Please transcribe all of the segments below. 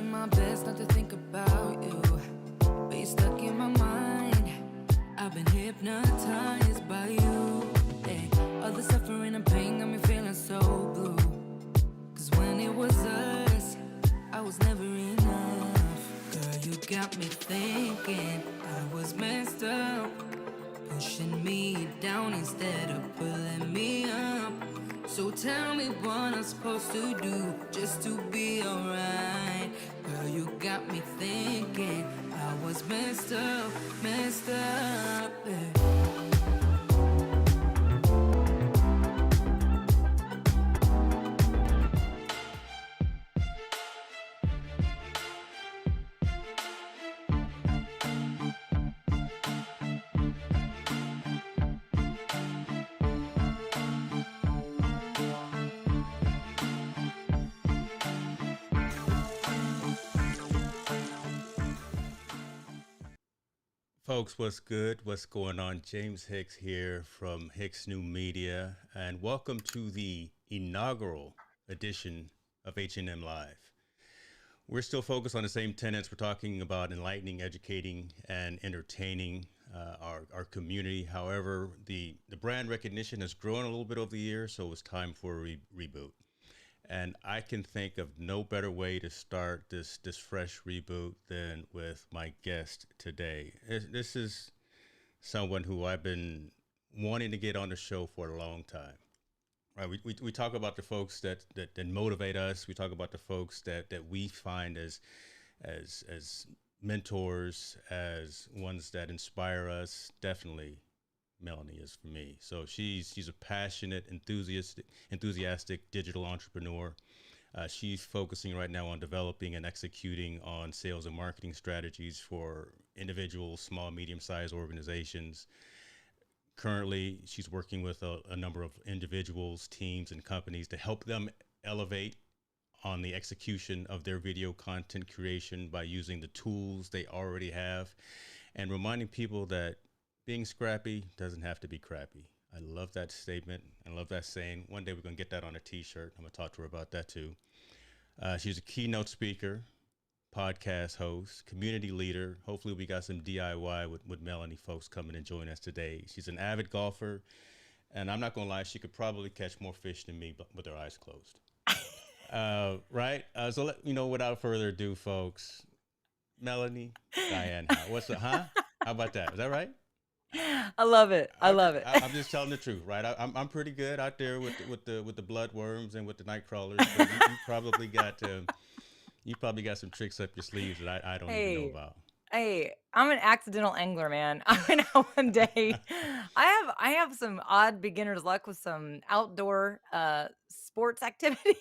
trying my best not to think about you, but you're stuck in my mind. I've been hypnotized by you. Hey, all the suffering and pain got me feeling so blue. Cause when it was us, I was never enough. Girl, you got me thinking I was messed up, pushing me down instead of pulling me up. So tell me what I'm supposed to do just to be alright. Girl, you got me thinking I was messed up, yeah. Folks, what's good? What's going on? James Hicks here from Hicks New Media, and welcome to the inaugural edition of HNM Live. We're still focused on the same tenets. We're talking about enlightening, educating, and entertaining our community. However, the brand recognition has grown a little bit over the years, so it's time for a reboot. And I can think of no better way to start this fresh reboot than with my guest today. This is someone who I've been wanting to get on the show for a long time. Right? We talk about the folks that motivate us. We talk about the folks that we find as mentors, as ones that inspire us. Definitely Melanie is for me. So she's a passionate, enthusiastic digital entrepreneur. She's focusing right now on developing and executing on sales and marketing strategies for individuals, small, medium-sized organizations. Currently, she's working with a number of individuals, teams, and companies to help them elevate on the execution of their video content creation by using the tools they already have, and reminding people that being scrappy doesn't have to be crappy. I love that statement. I love that saying. One day we're going to get that on a t-shirt. I'm going to talk to her about that too. She's a keynote speaker, podcast host, community leader. Hopefully we got some DIY with Melanie folks coming and join us today. She's an avid golfer, and I'm not going to lie, she could probably catch more fish than me with her eyes closed. Right? So without further ado, folks, Melanie Dyann Howe. What's up, huh? How about that? Is that right? I love it. I love it. I'm just telling the truth, right? I'm pretty good out there with the bloodworms and with the night crawlers. But you probably got some tricks up your sleeves that I don't even know about. Hey, I'm an accidental angler, man. I went out one day. I have some odd beginner's luck with some outdoor sports activities.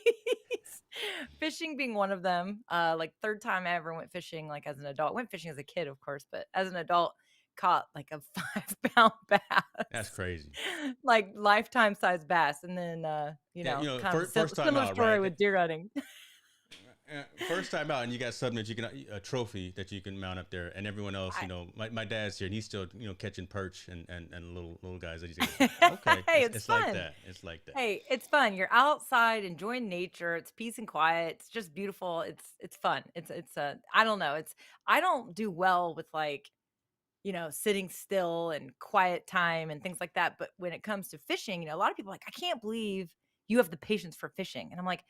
Fishing being one of them. Like third time I ever went fishing, like as an adult. Went fishing as a kid, of course, but as an adult, caught like a 5-pound bass. That's crazy. Like lifetime size bass. And then kind of first time similar out, story right? with deer hunting. First time out, and you got something that you can a trophy that you can mount up there, and everyone else, my dad's here, and he's still catching perch and little guys. That he's okay. Hey, it's fun. like that. It's like that. Hey, it's fun. You're outside enjoying nature. It's peace and quiet. It's just beautiful. It's fun. It's I don't know. I don't do well with like, sitting still and quiet time and things like that. But when it comes to fishing, a lot of people are like, I can't believe you have the patience for fishing. And I'm like,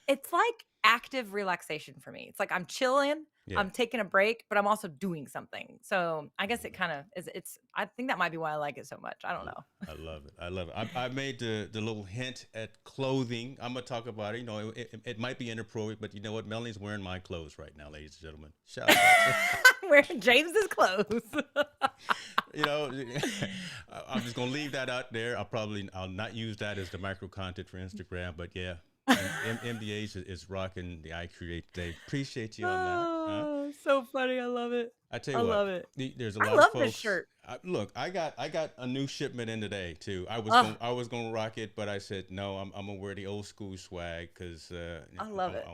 it's like active relaxation for me. It's like I'm chilling, I'm taking a break, but I'm also doing something. So I guess it kind of is. I think that might be why I like it so much. I don't know. I love it. I made the little hint at clothing. I'm gonna talk about it. It might be inappropriate, but you know what? Melanie's wearing my clothes right now, ladies and gentlemen. Shout out. I'm wearing James's clothes. I'm just gonna leave that out there. I'll not use that as the micro content for Instagram, but yeah. MDH is rocking the I Create today. Appreciate you on that. Oh, so funny. I love it. I tell you what, love it. There's a lot I love of folks. this shirt. Look, I got a new shipment in today too. I was gonna rock it, but I said no. I'm gonna wear the old school swag because I love it. I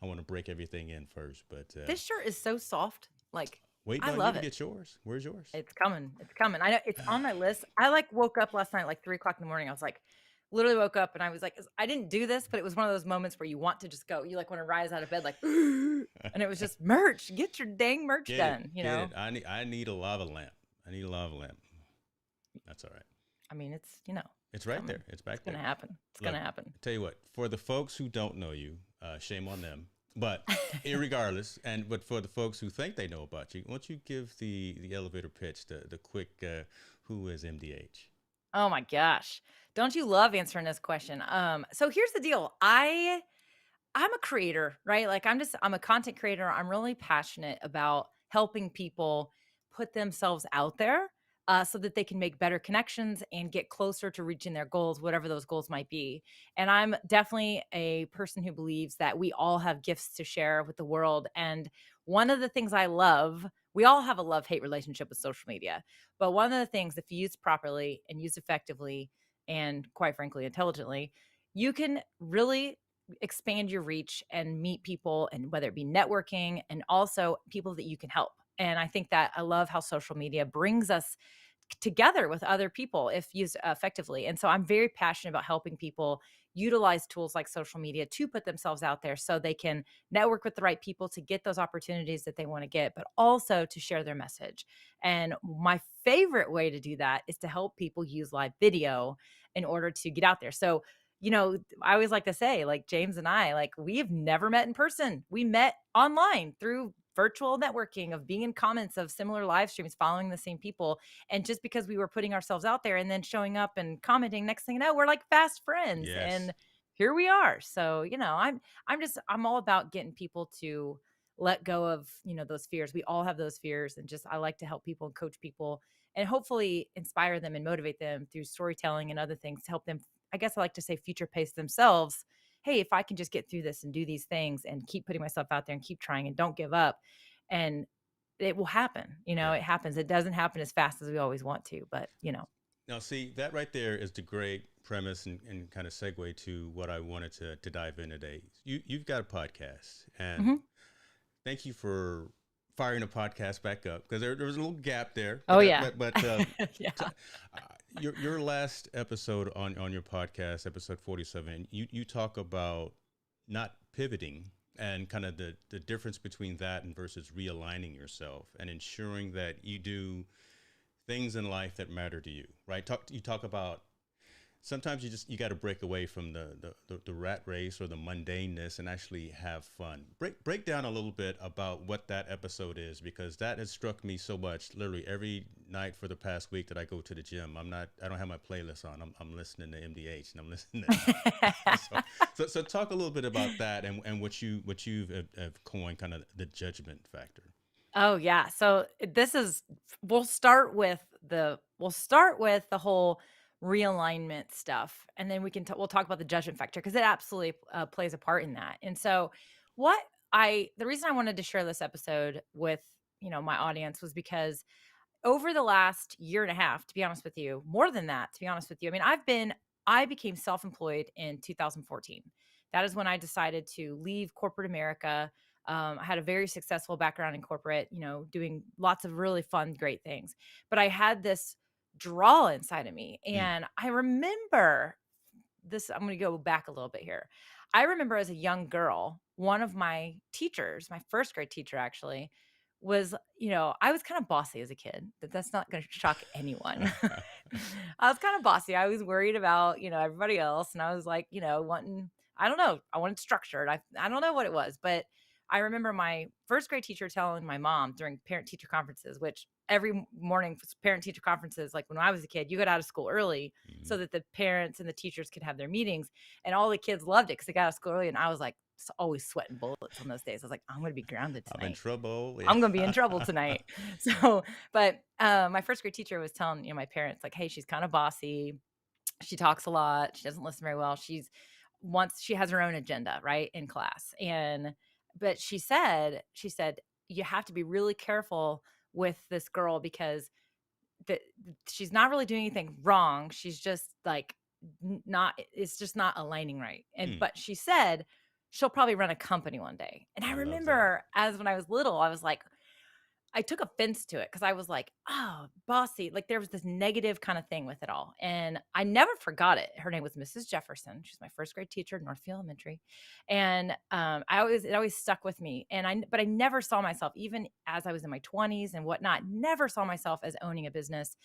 want to break everything in first. But this shirt is so soft. Like wait, I love you to it. get yours. Where's yours? It's coming. I know it's on my list. I woke up last night like 3:00 in the morning. I was like, literally woke up and I was like, I didn't do this, but it was one of those moments where you want to just go. You like want to rise out of bed, like, and it was just merch. Get your dang merch Get it, done. You get know, it. I need a lava lamp. I need a lava lamp. That's all right. I mean, it's It's it's right coming. there. It's It's back gonna there. happen. It's Look, gonna happen. tell you what. For the folks who don't know you, shame on them. But irregardless, but for the folks who think they know about you, why don't you give the elevator pitch, the quick who is MDH? Oh my gosh. Don't you love answering this question? So here's the deal. I'm a creator, right? Like I'm a content creator. I'm really passionate about helping people put themselves out there so that they can make better connections and get closer to reaching their goals, whatever those goals might be. And I'm definitely a person who believes that we all have gifts to share with the world. And one of the things I love, we all have a love-hate relationship with social media. But one of the things, if you use properly and use effectively and quite frankly, intelligently, you can really expand your reach and meet people, and whether it be networking and also people that you can help. And I think that I love how social media brings us together with other people if used effectively. And so I'm very passionate about helping people utilize tools like social media to put themselves out there so they can network with the right people to get those opportunities that they want to get, but also to share their message. And my favorite way to do that is to help people use live video in order to get out there. So, I always like to say, like James and I, like we have never met in person. We met online through virtual networking of being in comments of similar live streams, following the same people. And just because we were putting ourselves out there and then showing up and commenting, next thing you know, we're like fast friends. Yes. And here we are. So, I'm all about getting people to let go of, those fears. We all have those fears. And just I like to help people and coach people and hopefully inspire them and motivate them through storytelling and other things to help them, I guess I like to say, future pace themselves. Hey, if I can just get through this and do these things and keep putting myself out there and keep trying and don't give up, and it will happen. Yeah. It happens. It doesn't happen as fast as we always want to, but Now, see, that right there is the great premise and kind of segue to what I wanted to dive in today. You've got a podcast, and Mhm. thank you for firing a podcast back up because there was a little gap there. Oh yeah. Yeah. Your last episode on your podcast, episode 47, you talk about not pivoting and kind of the difference between that and versus realigning yourself and ensuring that you do things in life that matter to you, right? You talk about sometimes you got to break away from the rat race or the mundaneness and actually have fun. Break down a little bit about what that episode is, because that has struck me so much. Literally every night for the past week that I go to the gym, I don't have my playlist on. I'm listening to MDH and I'm listening to so talk a little bit about that and what you've have coined kind of the judgment factor. Oh yeah. So we'll start with the whole realignment stuff, and then we'll talk about the judgment factor because it absolutely plays a part in that. And so, the reason I wanted to share this episode with my audience was because over the last year and a half, to be honest with you, more than that, to be honest with you, I mean, I became self-employed in 2014. That is when I decided to leave corporate America. I had a very successful background in corporate, doing lots of really fun, great things. But I had this draw inside of me. Mm, And I remember this, I'm going to go back a little bit here. I remember as a young girl, one of my teachers, my first grade teacher actually, was, I was kind of bossy as a kid. That's not going to shock anyone. I was kind of bossy. I was worried about, everybody else. And I was like, I don't know, I wanted structured. I don't know what it was, but I remember my first grade teacher telling my mom during parent teacher conferences, which every morning for parent teacher conferences, like when I was a kid, you got out of school early mm. so that the parents and the teachers could have their meetings. And all the kids loved it because they got out of school early. And I was like always sweating bullets on those days. I was like, I'm going to be grounded I'm in tonight. trouble. Yeah. I'm going to be in trouble tonight. So, but my first grade teacher was telling, my parents like, hey, she's kind of bossy. She talks a lot. She doesn't listen very well. She has her own agenda, right, in class. But she said, you have to be really careful with this girl because that she's not really doing anything wrong. She's just like it's just not aligning right. Mm, But she said she'll probably run a company one day. And I I love that. remember as when I was little, I was like, I took offense to it because I was like, oh, bossy. Like there was this negative kind of thing with it all. And I never forgot it. Her name was Mrs. Jefferson. She's my first grade teacher at Northfield Elementary. And it always stuck with me. But I never saw myself, even as I was in my 20s and whatnot, never saw myself as owning a business.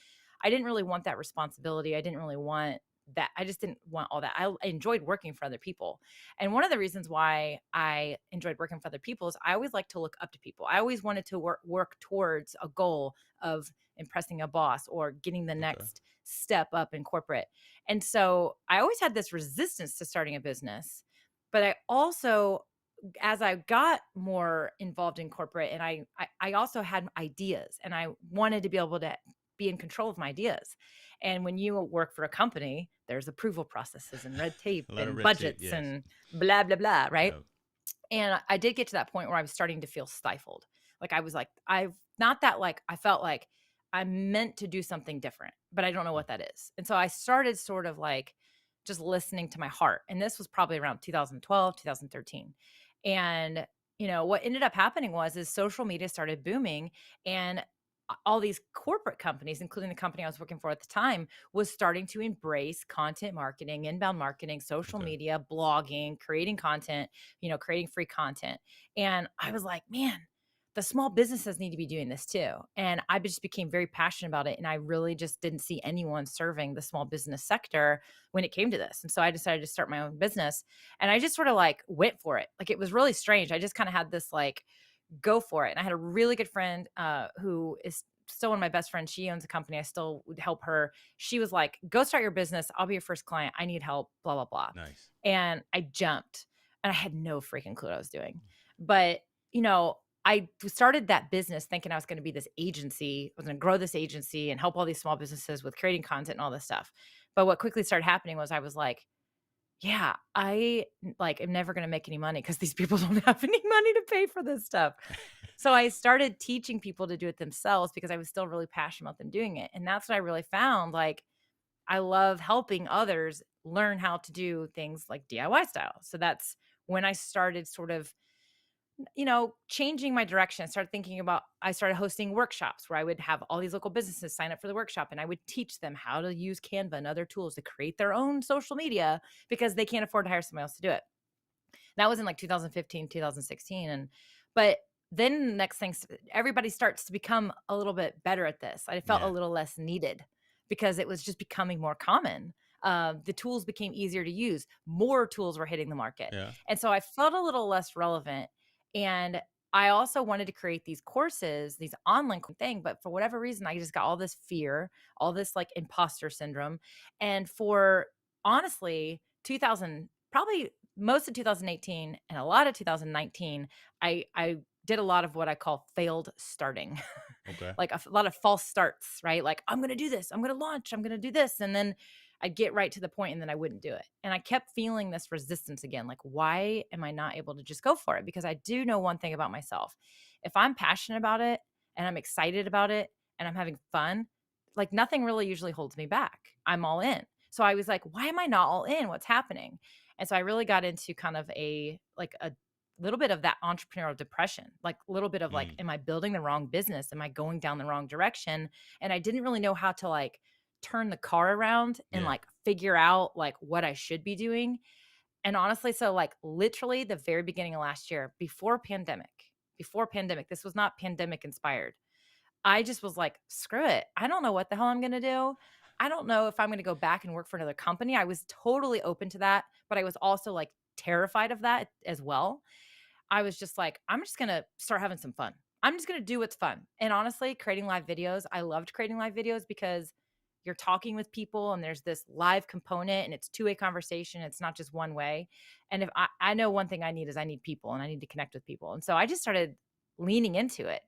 I didn't really want that responsibility. I didn't really want that. I just didn't want all that. I enjoyed working for other people. And one of the reasons why I enjoyed working for other people is I always like to look up to people. I always wanted to work towards a goal of impressing a boss or getting the Okay. next step up in corporate. And so I always had this resistance to starting a business. But I also, as I got more involved in corporate, and I also had ideas, and I wanted to be able to be in control of my ideas. And when you work for a company, there's approval processes and red tape A lot of and red tape. budgets Yes. and blah blah blah, right? Yeah. And I did get to that point where I was starting to feel stifled. Like I was like, I've not that like I felt like I'm meant to do something different, but I don't know Mm. what that is. And so I started sort of like just listening to my heart. And this was probably around 2012, 2013. And what ended up happening is social media started booming, and all these corporate companies, including the company I was working for at the time, was starting to embrace content marketing, inbound marketing, social Okay. media, blogging, creating content, creating free content. And I was like, man, the small businesses need to be doing this too. And I just became very passionate about it. And I really just didn't see anyone serving the small business sector when it came to this. And so I decided to start my own business. And I just sort of like went for it. Like it was really strange. I just kind of had this like go for it. And I had a really good friend who is still one of my best friends. She owns a company. I still would help her. She was like, go start your business. I'll be your first client. I need help, blah, blah, blah. Nice. And I jumped, and I had no freaking clue what I was doing. But, I started that business thinking I was going to be this agency. I was going to grow this agency and help all these small businesses with creating content and all this stuff. But what quickly started happening was I was like, yeah, I like am never going to make any money because these people don't have any money to pay for this stuff. So I started teaching people to do it themselves because I was still really passionate about them doing it. And that's what I really found. Like, I love helping others learn how to do things like DIY style. So that's when I started sort of, changing my direction. I started hosting workshops where I would have all these local businesses sign up for the workshop, and I would teach them how to use Canva and other tools to create their own social media because they can't afford to hire somebody else to do it. That was in like 2015, 2016. But then the next thing, everybody starts to become a little bit better at this. I felt a Yeah. little less needed because it was just becoming more common. The tools became easier to use. More tools were hitting the market. Yeah. And so I felt a little less relevant. And I also wanted to create these courses, these online thing, but for whatever reason, I just got all this fear, all this like imposter syndrome. And for honestly, 2000, probably most of 2018 and a lot of 2019, I did a lot of what I call failed starting. Okay. Like a lot of false starts, right? Like I'm going to do this, I'm going to launch, I'm going to do this, and then I'd get right to the point and then I wouldn't do it. And I kept feeling this resistance again, like why am I not able to just go for it? Because I do know one thing about myself. If I'm passionate about it and I'm excited about it and I'm having fun, like nothing really usually holds me back. I'm all in. So I was like, why am I not all in? What's happening? And so I really got into kind of a little bit of that entrepreneurial depression, like a little bit of like, Mm. am I building the wrong business? Am I going down the wrong direction? And I didn't really know how to like turn the car around and Yeah. like figure out like what I should be doing. And honestly, so like literally the very beginning of last year, before pandemic, this was not pandemic inspired. I just was like, screw it. I don't know what the hell I'm going to do. I don't know if I'm going to go back and work for another company. I was totally open to that, but I was also like terrified of that as well. I was just like, I'm just going to start having some fun. I'm just going to do what's fun. And honestly, creating live videos, I loved creating live videos because you're talking with people and there's this live component and it's two-way conversation. It's not just one way. And if I know one thing I need is I need people and I need to connect with people. And so I just started leaning into it.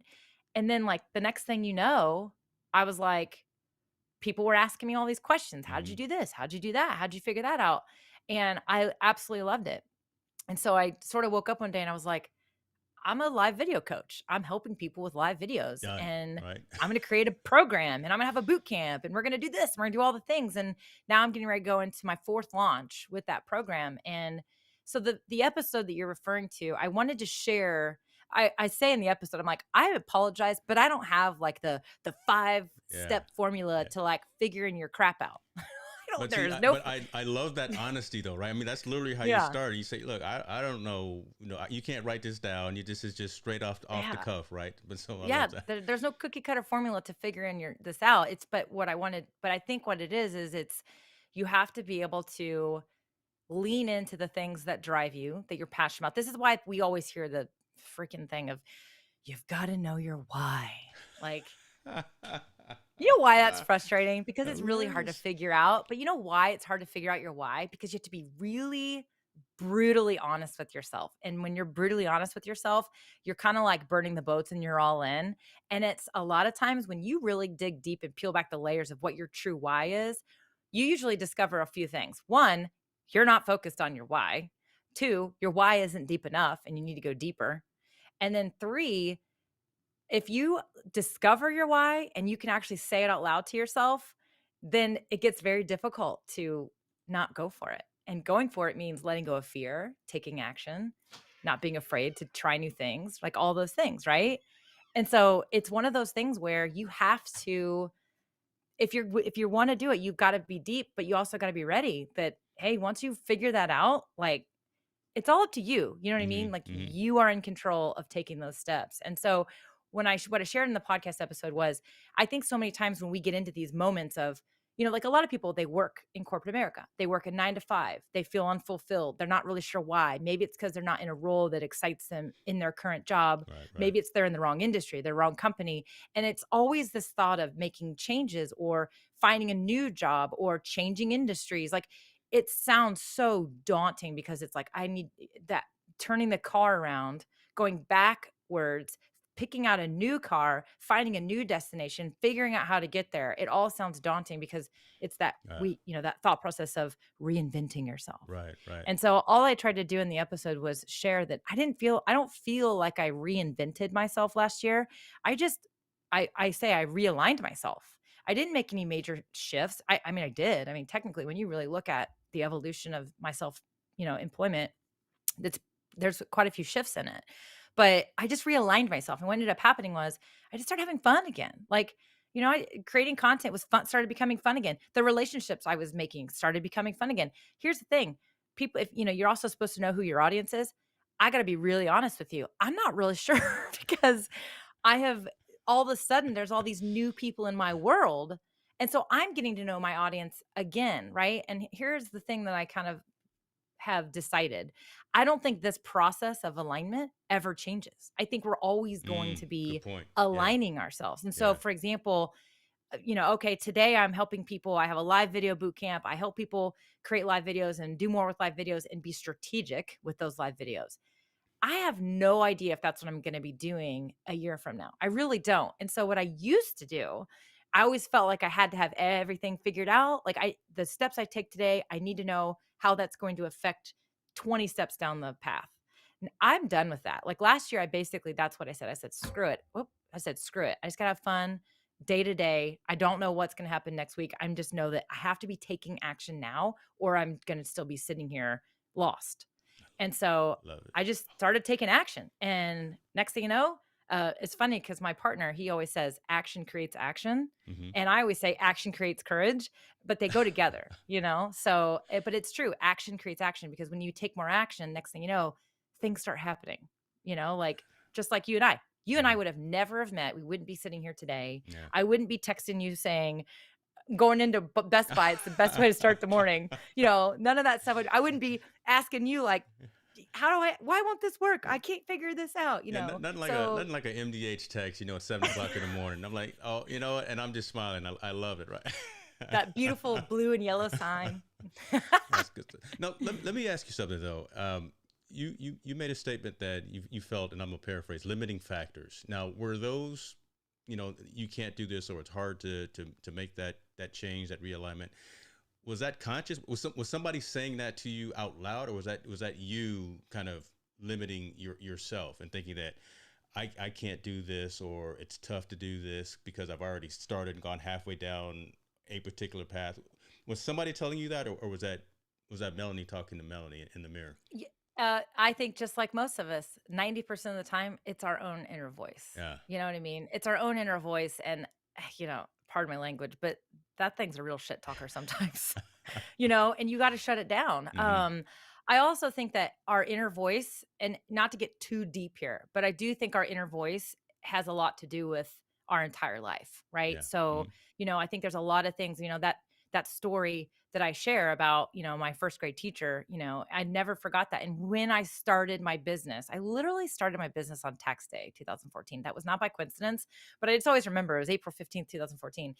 And then like the next thing you know, I was like, people were asking me all these questions. How did you Hmm. do this? How'd you do that? How'd you figure that out? And I absolutely loved it. And so I sort of woke up one day and I was like, I'm a live video coach. I'm helping people with live videos, Done. and Right. I'm going to create a program, and I'm going to have a boot camp, and we're going to do this. And we're going to do all the things. And now I'm getting ready to go into my fourth launch with that program. And so the episode that you're referring to, I wanted to share I say in the episode, I'm like, I apologize, but I don't have like the 5 Yeah. step formula Yeah. to like figuring your crap out. I don't, But see, there's no, I love that honesty though, right? I mean, that's literally how you yeah, start. You say, look, I don't know, you can't write this down. This is just straight off the yeah. cuff, right? But so I Yeah, love that. there's no cookie cutter formula to figuring this out. But what I wanted, but I think what it is it's, you have to be able to lean into the things that drive you, that you're passionate about. This is why we always hear the freaking thing of, you've got to know your why. Like, you know why that's frustrating? Because it's really hard to Hilarious. figure out. But you know why it's hard to figure out your why? Because you have to be really brutally honest with yourself. And when you're brutally honest with yourself, you're kind of like burning the boats and you're all in. And it's a lot of times when you really dig deep and peel back the layers of what your true why is, you usually discover a few things. One, you're not focused on your why. Two, your why isn't deep enough and you need to go deeper. And then three, if you discover your why and you can actually say it out loud to yourself, then it gets very difficult to not go for it. And going for it means letting go of fear, taking action, not being afraid to try new things, like all those things, right? And so it's one of those things where you have to, if you want to do it, you've got to be deep, but you also got to be ready that, hey, once you figure that out, like it's all up to you. You know what I Hmm. mean? Like Hmm. you are in control of taking those steps. And so what I shared in the podcast episode was, I think so many times when we get into these moments of, like a lot of people, they work in corporate America. They work a 9 to 5. They feel unfulfilled. They're not really sure why. Maybe it's because they're not in a role that excites them in their current job. Right. Right. Maybe it's they're in the wrong industry, the wrong company. And it's always this thought of making changes or finding a new job or changing industries. Like it sounds so daunting because it's like, I need that, turning the car around, going backwards, picking out a new car, finding a new destination, figuring out how to get there. It all sounds daunting because it's that Uh, that thought process of reinventing yourself. right. Right. And so all I tried to do in the episode was share that I don't feel like I reinvented myself last year. I just, I say I realigned myself. I didn't make any major shifts. I mean, I did. I mean, technically, when you really look at the evolution of myself, employment, that's there's quite a few shifts in it. But I just realigned myself. And what ended up happening was I just started having fun again. Like, creating content was fun, started becoming fun again. The relationships I was making started becoming fun again. Here's the thing. People, if you're also supposed to know who your audience is. I got to be really honest with you. I'm not really sure because I have all of a sudden there's all these new people in my world. And so I'm getting to know my audience again, right? And here's the thing that I kind of have decided. I don't think this process of alignment ever changes. I think we're always going to Good be point. Yeah. aligning ourselves. And so, Yeah. for example, okay, today I'm helping people. I have a live video boot camp. I help people create live videos and do more with live videos and be strategic with those live videos. I have no idea if that's what I'm going to be doing a year from now. I really don't. And so what I used to do, I always felt like I had to have everything figured out. Like the steps I take today, I need to know how that's going to affect 20 steps down the path. And I'm done with that. Like last year, that's what I said. I said, screw it. Whoop. I said, screw it. I just got to have fun day to day. I don't know what's going to happen next week. I'm just know that I have to be taking action now or I'm going to still be sitting here lost. And so Love it. I just started taking action. And next thing you know, it's funny because my partner, he always says action creates action. Hmm. And I always say action creates courage, but they go together, So, but it's true. Action creates action because when you take more action, next thing you know, things start happening, like just like you and I. You and I would have never have met. We wouldn't be sitting here today. Yeah. I wouldn't be texting you saying, going into Best Buy, it's the best way to start the morning. None of that stuff. I wouldn't be asking you like, why won't this work? I can't figure this out, Yeah, nothing like So nothing like a MDH text, at 7 o'clock in the morning. I'm like, oh, and I'm just smiling. I love it, right? that beautiful blue and yellow sign. That's good stuff. Now, let me ask you something though. You made a statement that you felt, and I'm gonna paraphrase, limiting factors. Now, were those, you can't do this, or it's hard to make that change, that realignment? Was that conscious? Was somebody saying that to you out loud, or was that you kind of limiting yourself and thinking that I can't do this, or it's tough to do this because I've already started and gone halfway down a particular path? Was somebody telling you that, or was that Melanie talking to Melanie in the mirror? I think just like most of us, 90% of the time, it's our own inner voice. Yeah. You know what I mean? It's our own inner voice. And, pardon my language, but that thing's a real shit talker sometimes, and you got to shut it down. Hmm. I also think that our inner voice, and not to get too deep here, but I do think our inner voice has a lot to do with our entire life, right? Yeah. So, Hmm. I think there's a lot of things, that story that I share about, my first grade teacher, I never forgot that. And when I started my business, I literally started my business on tax day, 2014. That was not by coincidence, but I just always remember it was April 15th, 2014.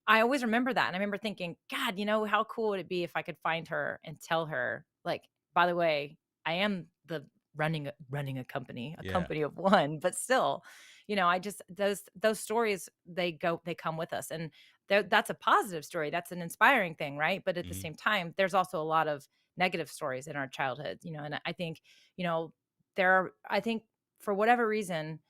I always remember that, and I remember thinking, "God, how cool would it be if I could find her and tell her, like, by the way, I am the running a Yeah. company of one, but still, I just those stories, they come with us, and that's a positive story. That's an inspiring thing, right? But at the Hmm. same time, there's also a lot of negative stories in our childhood, and I think, I think for whatever reason,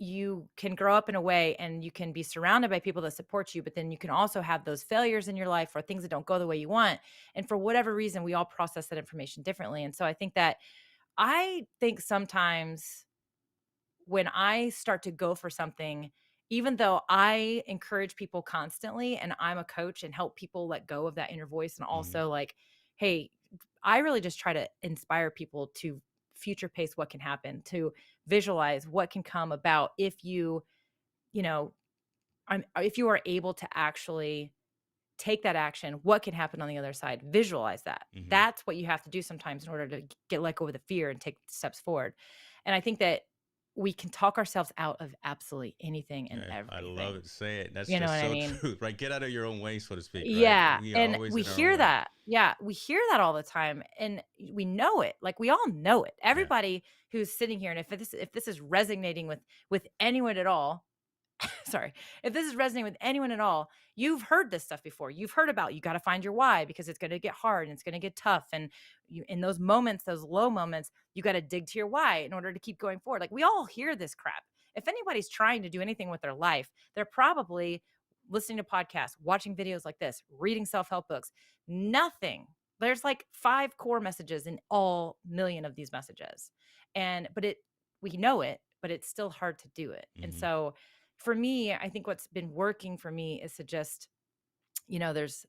you can grow up in a way and you can be surrounded by people that support you, but then you can also have those failures in your life or things that don't go the way you want. And for whatever reason, we all process that information differently. And so I think sometimes when I start to go for something, even though I encourage people constantly and I'm a coach and help people let go of that inner voice, and Hmm. also like, hey, I really just try to inspire people to future pace what can happen, to visualize what can come about if you know, if you are able to actually take that action, what can happen on the other side? Visualize that. Hmm. That's what you have to do sometimes in order to get let go of the fear and take steps forward. And I think that we can talk ourselves out of absolutely anything and Yeah, I love everything. it. Say it. That's You know just what I so mean? true, right? Get out of your own way, so to speak, right? Yeah, We are and always we in our own hear way. that. Yeah, we hear that all the time, and we know it. Like, we all know it. Yeah. Everybody who's sitting here, and if this is resonating with anyone at all, sorry, if this is resonating with anyone at all, you've heard this stuff before. You've heard about, you got to find your why because it's going to get hard and it's going to get tough. And you, in those moments, those low moments, you got to dig to your why in order to keep going forward. Like, we all hear this crap. If anybody's trying to do anything with their life, they're probably listening to podcasts, watching videos like this, reading self-help books. Nothing. There's like 5 core messages in all million of these messages. But we know it, but it's still hard to do it. And Hmm. so for me, I think what's been working for me is to just, there's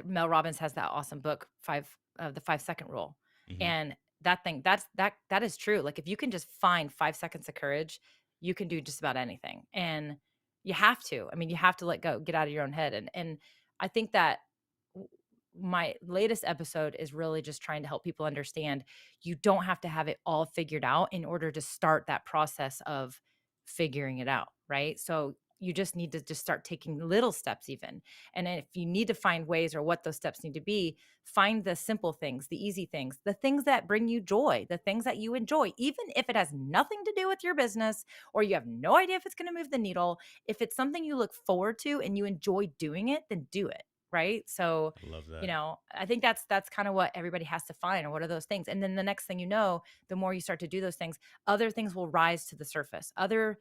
Mel Robbins has that awesome book, the 5 second rule. Hmm. And that is true. Like, if you can just find 5 seconds of courage, you can do just about anything. And you have to. I mean, you have to let go, get out of your own head. And I think that w- my latest episode is really just trying to help people understand you don't have to have it all figured out in order to start that process of figuring it out, right? So you just need to just start taking little steps even. And if you need to find ways or what those steps need to be, find the simple things, the easy things, the things that bring you joy, the things that you enjoy, even if it has nothing to do with your business or you have no idea if it's going to move the needle. If it's something you look forward to and you enjoy doing it, then do it. Right. So, I love that. I think that's kind of what everybody has to find, or what are those things. And then the next thing you know, the more you start to do those things, other things will rise to the surface. Other,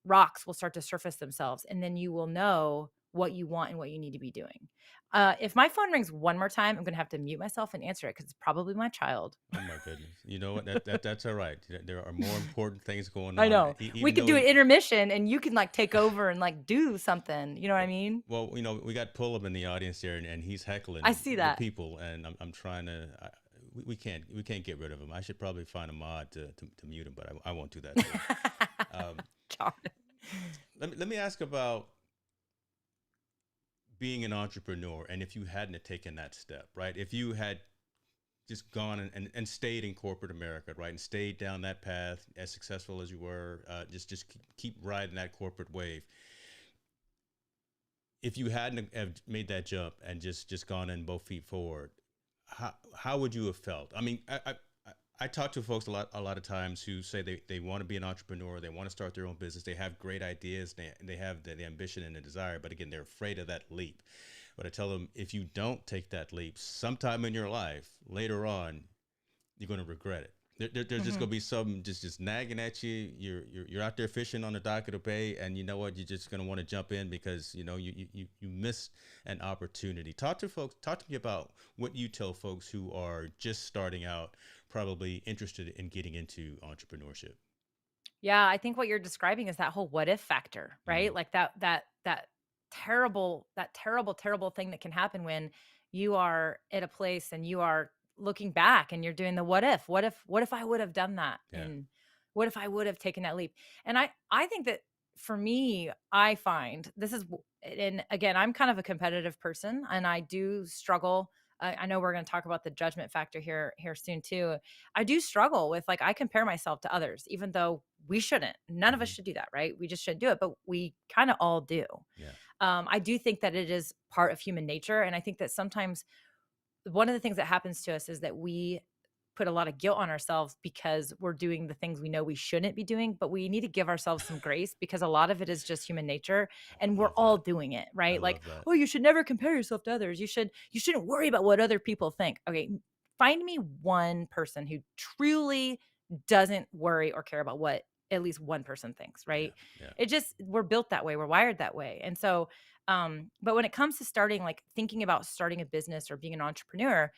rocks will start to surface themselves. And then you will know what you want and what you need to be doing. If my phone rings one more time, I'm going to have to mute myself and answer it because it's probably my child. Oh my goodness. You know what? That's all right. There are more important things going I on. know. We Even could though do an intermission and you can like take over and like do something. You know what I well, mean? we got Pullum in the audience here, and he's I heckling see the that. people, and I'm trying to. We can't get rid of him. I should probably find a mod to mute him, but I won't do that. Too. Um, God. let me ask about being an entrepreneur, and if you hadn't have taken that step, right? If you had just gone and stayed in corporate America, right, and stayed down that path as successful as you were, just keep riding that corporate wave. If you hadn't have made that jump and just gone in both feet forward, how would you have felt? I mean, I talk to folks a lot of times who say they want to be an entrepreneur, they want to start their own business, they have great ideas, they have the ambition and the desire, but again, they're afraid of that leap. But I tell them, if you don't take that leap, sometime in your life later on, you're going to regret it. There's just Mhm. gonna be something just nagging at you. You're out there fishing on the dock of the bay, and you know what? You're just gonna want to jump in because you know you missed an opportunity. Talk to me about what you tell folks who are just starting out, probably interested in getting into entrepreneurship. Yeah, I think what you're describing is that whole what if factor, Mm-hmm. right? Like that terrible thing that can happen when you are at a place and you are looking back and you're doing the what if. What if I would have done that? Yeah. And what if I would have taken that leap? And I think that for me, I find this is and again, I'm kind of a competitive person and I do struggle. I know we're going to talk about the judgment factor here soon too. I do struggle with like I compare myself to others, even though we shouldn't. None of us Mm-hmm. should do that, right? We just shouldn't do it, but we kind of all do. Yeah. I do think that it is part of human nature, and I think that sometimes one of the things that happens to us is that we put a lot of guilt on ourselves because we're doing the things we know we shouldn't be doing, but we need to give ourselves some grace because a lot of it is just human nature Oh, and I we're love all that. doing it, I right? Like, love that. oh, you should never compare yourself to others. You shouldn't worry about what other people think. Okay, find me one person who truly doesn't worry or care about what at least one person thinks, Yeah. right? Yeah. It just we're built that way. We're wired that way. And so but when it comes to starting like thinking about starting a business or being an entrepreneur,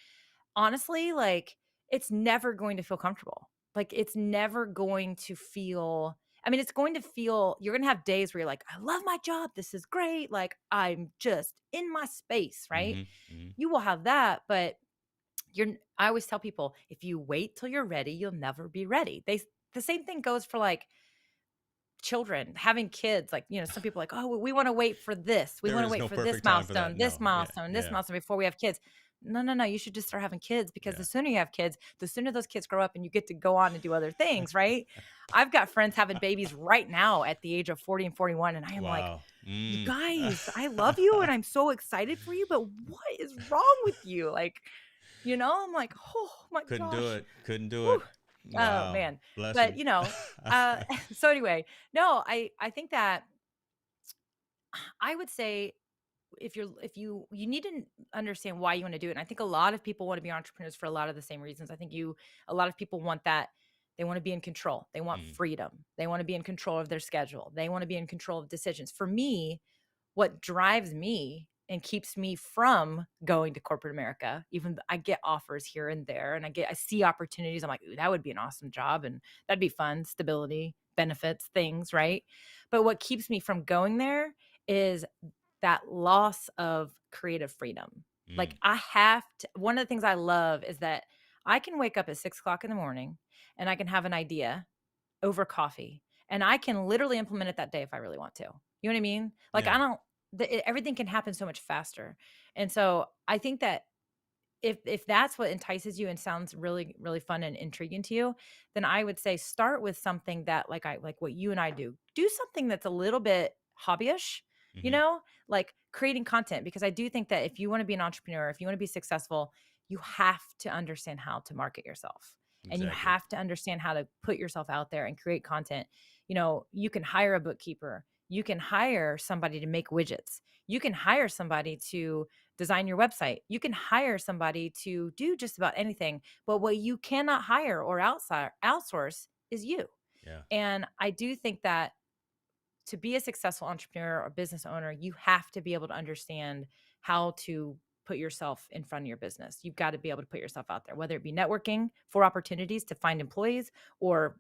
honestly, like, it's never going to feel comfortable. Like, it's never going to feel I mean, it's going to feel you're gonna have days where you're like, "I love my job. This is great. Like, I'm just in my space," right? Mm-hmm. Mm-hmm. You will have that, but I always tell people, "If you wait till you're ready, you'll never be ready." The same thing goes for, like, children, having kids, like, some people are like, "Oh, we wanna wait for this. We There wanna is wait no for this perfect time for that. milestone, No. Yeah. this Yeah. milestone before we have kids." No, no, no, you should just start having kids because the Yeah. sooner you have kids, the sooner those kids grow up and you get to go on and do other things, right? I've got friends having babies right now at the age of 40 and 41, and I am like, Wow. "You Mm. guys, I love you and I'm so excited for you, but what is wrong with you?" Like, I'm like, "Oh my Couldn't do gosh." it. Couldn't do Whew. it. Oh, Wow. man. Bless But, him. uh, so anyway, no, I think that I would say if you need to understand why you want to do it. And I think a lot of people want to be entrepreneurs for a lot of the same reasons. I think a lot of people want that. They want to be in control. They want Mm. freedom. They want to be in control of their schedule. They want to be in control of decisions. For me, what drives me and keeps me from going to corporate America, even I get offers here and there and I see opportunities. I'm like, ooh, that would be an awesome job and that'd be fun, stability, benefits, things, right? But what keeps me from going there is that loss of creative freedom. Like Mm. one of the things I love is that I can wake up at 6 o'clock in the morning and I can have an idea over coffee and I can literally implement it that day if I really want to. You know what I mean? Like Yeah. I don't, everything can happen so much faster. And so I think that if that's what entices you and sounds really really fun and intriguing to you, then I would say start with something that like what you and I do. Do something that's a little bit hobbyish, Mm-hmm. like creating content because I do think that if you want to be an entrepreneur, if you want to be successful, you have to understand how to market yourself. And you Exactly. have to understand how to put yourself out there and create content. You can hire a bookkeeper. You can hire somebody to make widgets. You can hire somebody to design your website. You can hire somebody to do just about anything. But what you cannot hire or outsource is you. Yeah. And I do think that to be a successful entrepreneur or business owner, you have to be able to understand how to put yourself in front of your business. You've got to be able to put yourself out there, whether it be networking for opportunities to find employees or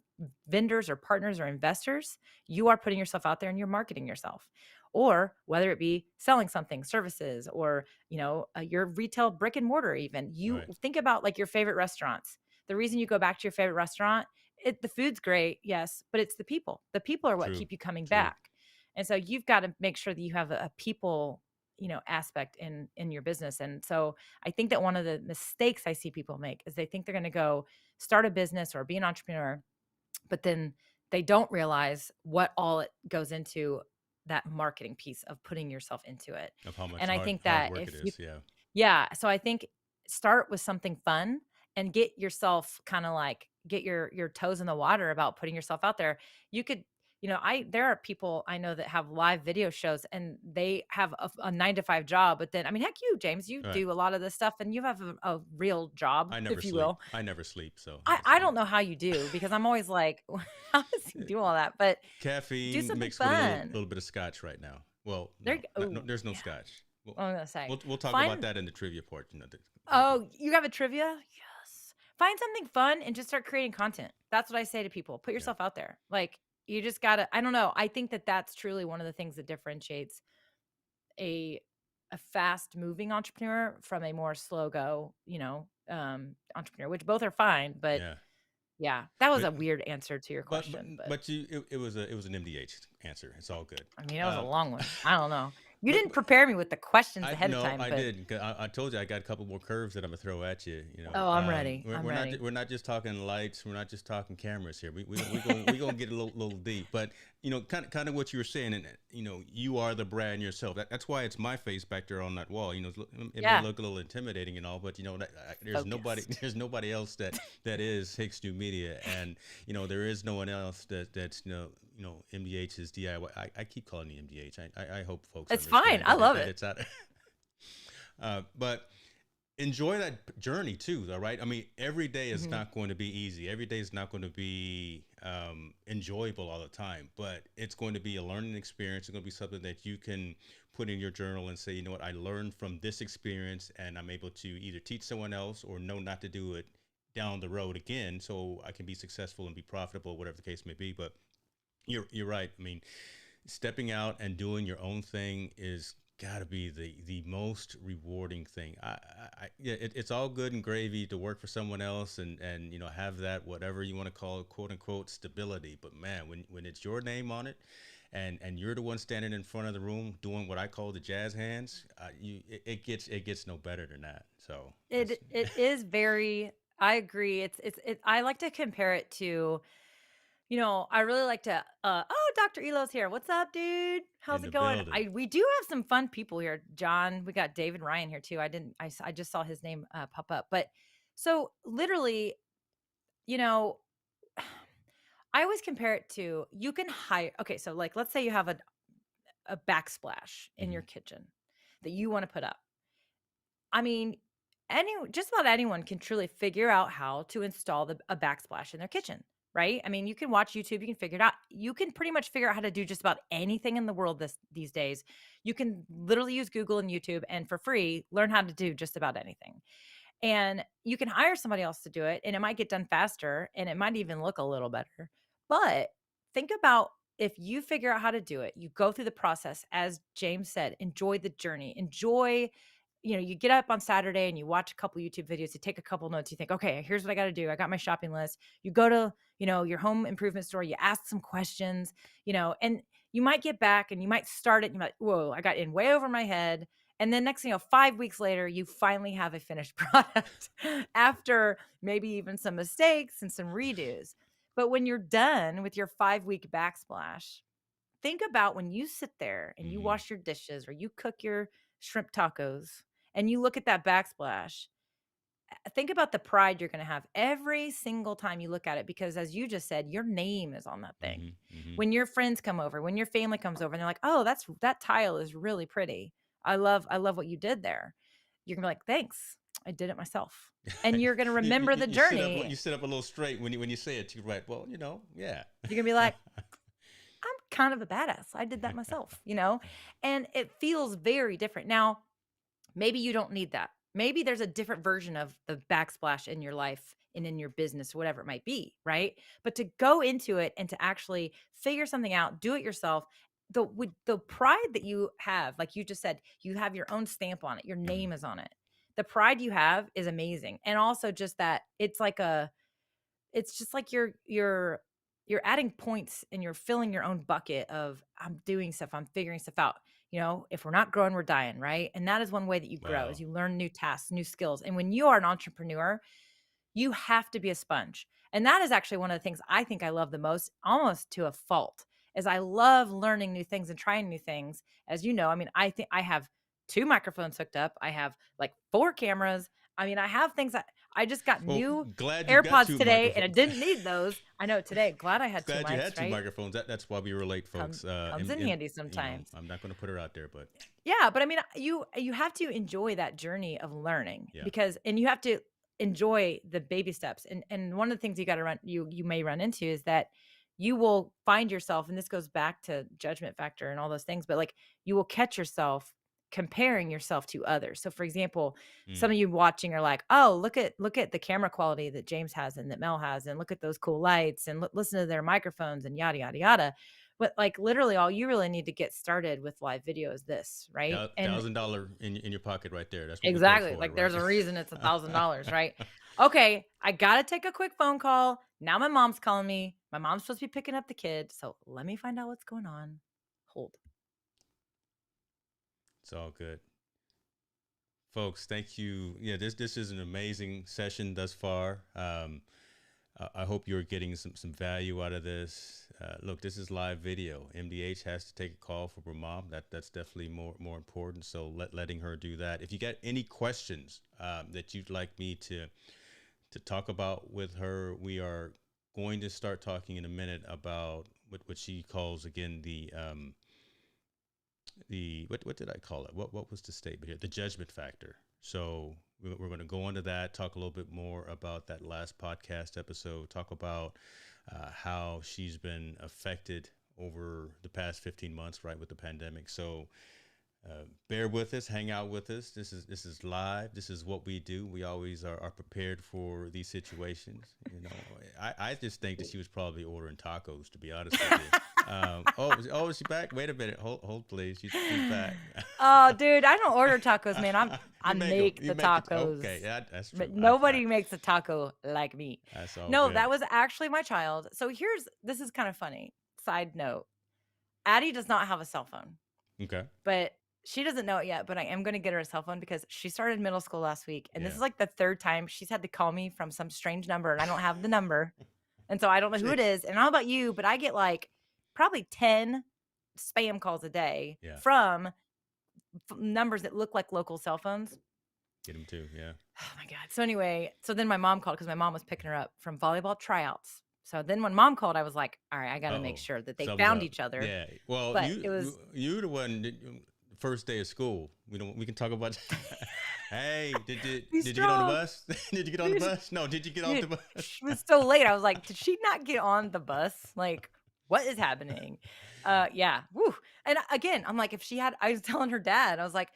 vendors or partners or investors. You are putting yourself out there and you're marketing yourself. Or whether it be selling something, services, or your retail brick and mortar. Even you Right. think about like your favorite restaurants. The reason you go back to your favorite restaurant, the food's great, yes, but it's the people. The people are what True. keep you coming True. back. And so you've got to make sure that you have a people, aspect in your business. And so I think that one of the mistakes I see people make is they think they're going to go start a business or be an entrepreneur, but then they don't realize what all it goes into that marketing piece of putting yourself into it. Of how much And I think hard that work it if you is. Yeah. yeah, so I think start with something fun and get yourself kind of like get your toes in the water about putting yourself out there. You could there are people I know that have live video shows and they have a 9 to 5 job, but then, I mean, heck, you, James, you Right. do a lot of this stuff and you have a real job, I never if you sleep. will. I never sleep. So I don't know how you do, because I'm always like, how does he do all that? But do caffeine something mixed with a fun. little bit of scotch right now. Well, There no, you go. no, Ooh, there's no yeah. scotch. We'll, What was I gonna say? we'll talk about Find that in the trivia part. Oh, you have a trivia? Yes. Find something fun and just start creating content. That's what I say to people. Put Yeah. yourself out there. Like, you just gotta, I don't know. I think that that's truly one of the things that differentiates a fast moving entrepreneur from a more slow go, entrepreneur, which both are fine. But Yeah. yeah, that was But a weird answer to your but but, question. But but it was an MDH answer. It's all good. I mean, that was a Um, long one. I don't know. You but, didn't prepare me with the questions I ahead of no, time, I but did. 'Cause I told you I got a couple more curves that I'm gonna throw at you. oh, I'm ready. I'm We're not ready. we're not just talking lights. We're not just talking cameras here. We gonna get a little deep. But kind of what you were saying, and you are the brand yourself. That's why it's my face back there on that wall. It may Yeah. look a little intimidating and all, but there's nobody Focus. there's nobody else that is Hicks New Media, and there is no one else that's MDH's DIY. I keep calling you MDH. I hope folks It's understand fine. I love that it. it's out. But enjoy that journey too, all right? I mean, every day is Mhm. not going to be easy. Every day is not going to be enjoyable all the time, but it's going to be a learning experience. It's going to be something that you can put in your journal and say, you know what, I learned from this experience and I'm able to either teach someone else or know not to do it down the road again so I can be successful and be profitable, whatever the case may be. But you're right. I mean, stepping out and doing your own thing is got to be the most rewarding thing. Yeah, it's all good and gravy to work for someone else and have that whatever you want to call it, quote unquote stability. But man, when it's your name on it, and you're the one standing in front of the room doing what I call the jazz hands, it gets no better than that. So that's It is very, I agree. I like to compare it to, I really like to oh, Dr. Elo's here. What's up, dude? in How's it the going? building. We do have some fun people here. John, we got David Ryan here too. I just saw his name pop up. But so literally, you know, I always compare it to, you can hire, okay, so like let's say you have a backsplash in your Hmm. kitchen that you want to put up. I mean, just about anyone can truly figure out how to install a backsplash in their kitchen, right? I mean, you can watch YouTube, you can figure it out. You can pretty much figure out how to do just about anything in the world these days. You can literally use Google and YouTube and for free learn how to do just about anything. And you can hire somebody else to do it and it might get done faster and it might even look a little better. But think about, if you figure out how to do it, you go through the process, as James said, enjoy the journey, enjoy, you get up on Saturday and you watch a couple YouTube videos, you take a couple notes, you think, okay, here's what I got to do. I got my shopping list. You go to, your home improvement store, you ask some questions, and you might get back and you might start it. And you're like, whoa, I got in way over my head. And then next thing you know, 5 weeks later, you finally have a finished product after maybe even some mistakes and some redos. But when you're done with your 5 week backsplash, think about when you sit there and you Hmm. wash your dishes or you cook your shrimp tacos and you look at that backsplash. Think about the pride you're going to have every single time you look at it, because as you just said, your name is on that thing. Hmm. Hmm. When your friends come over, when your family comes over and they're like, "Oh, that tile is really pretty. I love what you did there." You're going to be like, "Thanks. I did it myself." And you're going to remember the You journey. sit up a little straight when you say it. You're right. Well, yeah. You're going to be like, "I'm kind of a badass. I did that myself." And it feels very different. Now, maybe you don't need that. Maybe there's a different version of the backsplash in your life and in your business, whatever it might be, right? But to go into it and to actually figure something out, do it yourself, with the pride that you have, like you just said, you have your own stamp on it, your Hmm. name is on it. The pride you have is amazing. And also just that it's just like you're adding points and you're filling your own bucket of, I'm doing stuff, I'm figuring stuff out. If we're not growing, we're dying, right? And that is one way that you grow, is Wow. you learn new tasks, new skills. And when you are an entrepreneur, you have to be a sponge. And that is actually one of the things I think I love the most, almost to a fault, is I love learning new things and trying new things. As you know, I mean, I think I have 2 microphones hooked up. I have like 4 cameras. I mean, I have things that I just got Well, new glad you got AirPods two today, and I microphones. didn't need those. I know today. Glad I had two Glad you mics, had two right? microphones. That's why we were late, folks. Comes in handy sometimes. I'm not going to put her out there, but Yeah, but I mean, you have to enjoy that journey of learning yeah. because, and you have to enjoy the baby steps. And one of the things you got to you may run into is that you will find yourself, and this goes back to judgment factor and all those things, but like you will catch yourself comparing yourself to others. So for example, some Mm. of you watching are like, oh, look at the camera quality that James has and that Mel has, and look at those cool lights and listen to their microphones and yada yada yada. But like literally all you really need to get started with live video is this, right? And $1,000 in your pocket right there. That's what we pay exactly, for it, like right? there's a reason it's $1,000, right? Okay, I gotta take a quick phone call. Now my mom's calling me. My mom's supposed to be picking up the kid. So let me find out what's going on. Hold. It's all good. Folks, thank you. Yeah, this is an amazing session thus far. I hope you're getting some value out of this. Look, this is live video. MDH has to take a call for her mom. That's definitely more important. So letting her do that. If you got any questions that you'd like me to talk about with her, we are going to start talking in a minute about what she calls again the what did I call it? What was the statement here? The judgment factor. So we're going to go into that, talk a little bit more about that last podcast episode, talk about how she's been affected over the past 15 months, right, with the pandemic. So bear with us, hang out with us. This is live. This is what we do. We always are prepared for these situations. You know, I just think that she was probably ordering tacos, to be honest with you. Is she back? Wait a minute. Hold please. She's back. Oh, dude, I don't order tacos, man. I make the tacos. Okay, yeah, that's true. But nobody makes a taco like me. That's all No, good. that was actually my child. So this is kind of funny. Side note. Addie does not have a cell phone. Okay. But she doesn't know it yet, but I am going to get her a cell phone because she started middle school last week. And this Yeah. is like the third time she's had to call me from some strange number and I don't have the number. And so I don't know who it is. And I don't know about you, but I get like probably 10 spam calls a day Yeah. from numbers that look like local cell phones. Get them too. Yeah. Oh my God. So anyway, so then my mom called because my mom was picking her up from volleyball tryouts. So then when mom called, I was like, all right, I got to make sure that they Something's found up. each other. Yeah. Well, But it was you the one first day of school. We can talk about hey, did you get on the bus? Did you get on the bus? No, did you get off the bus? She was so late. I was like, did she not get on the bus? Like, what is happening? Yeah. Woo. And again, I'm like, I was telling her dad, I was like,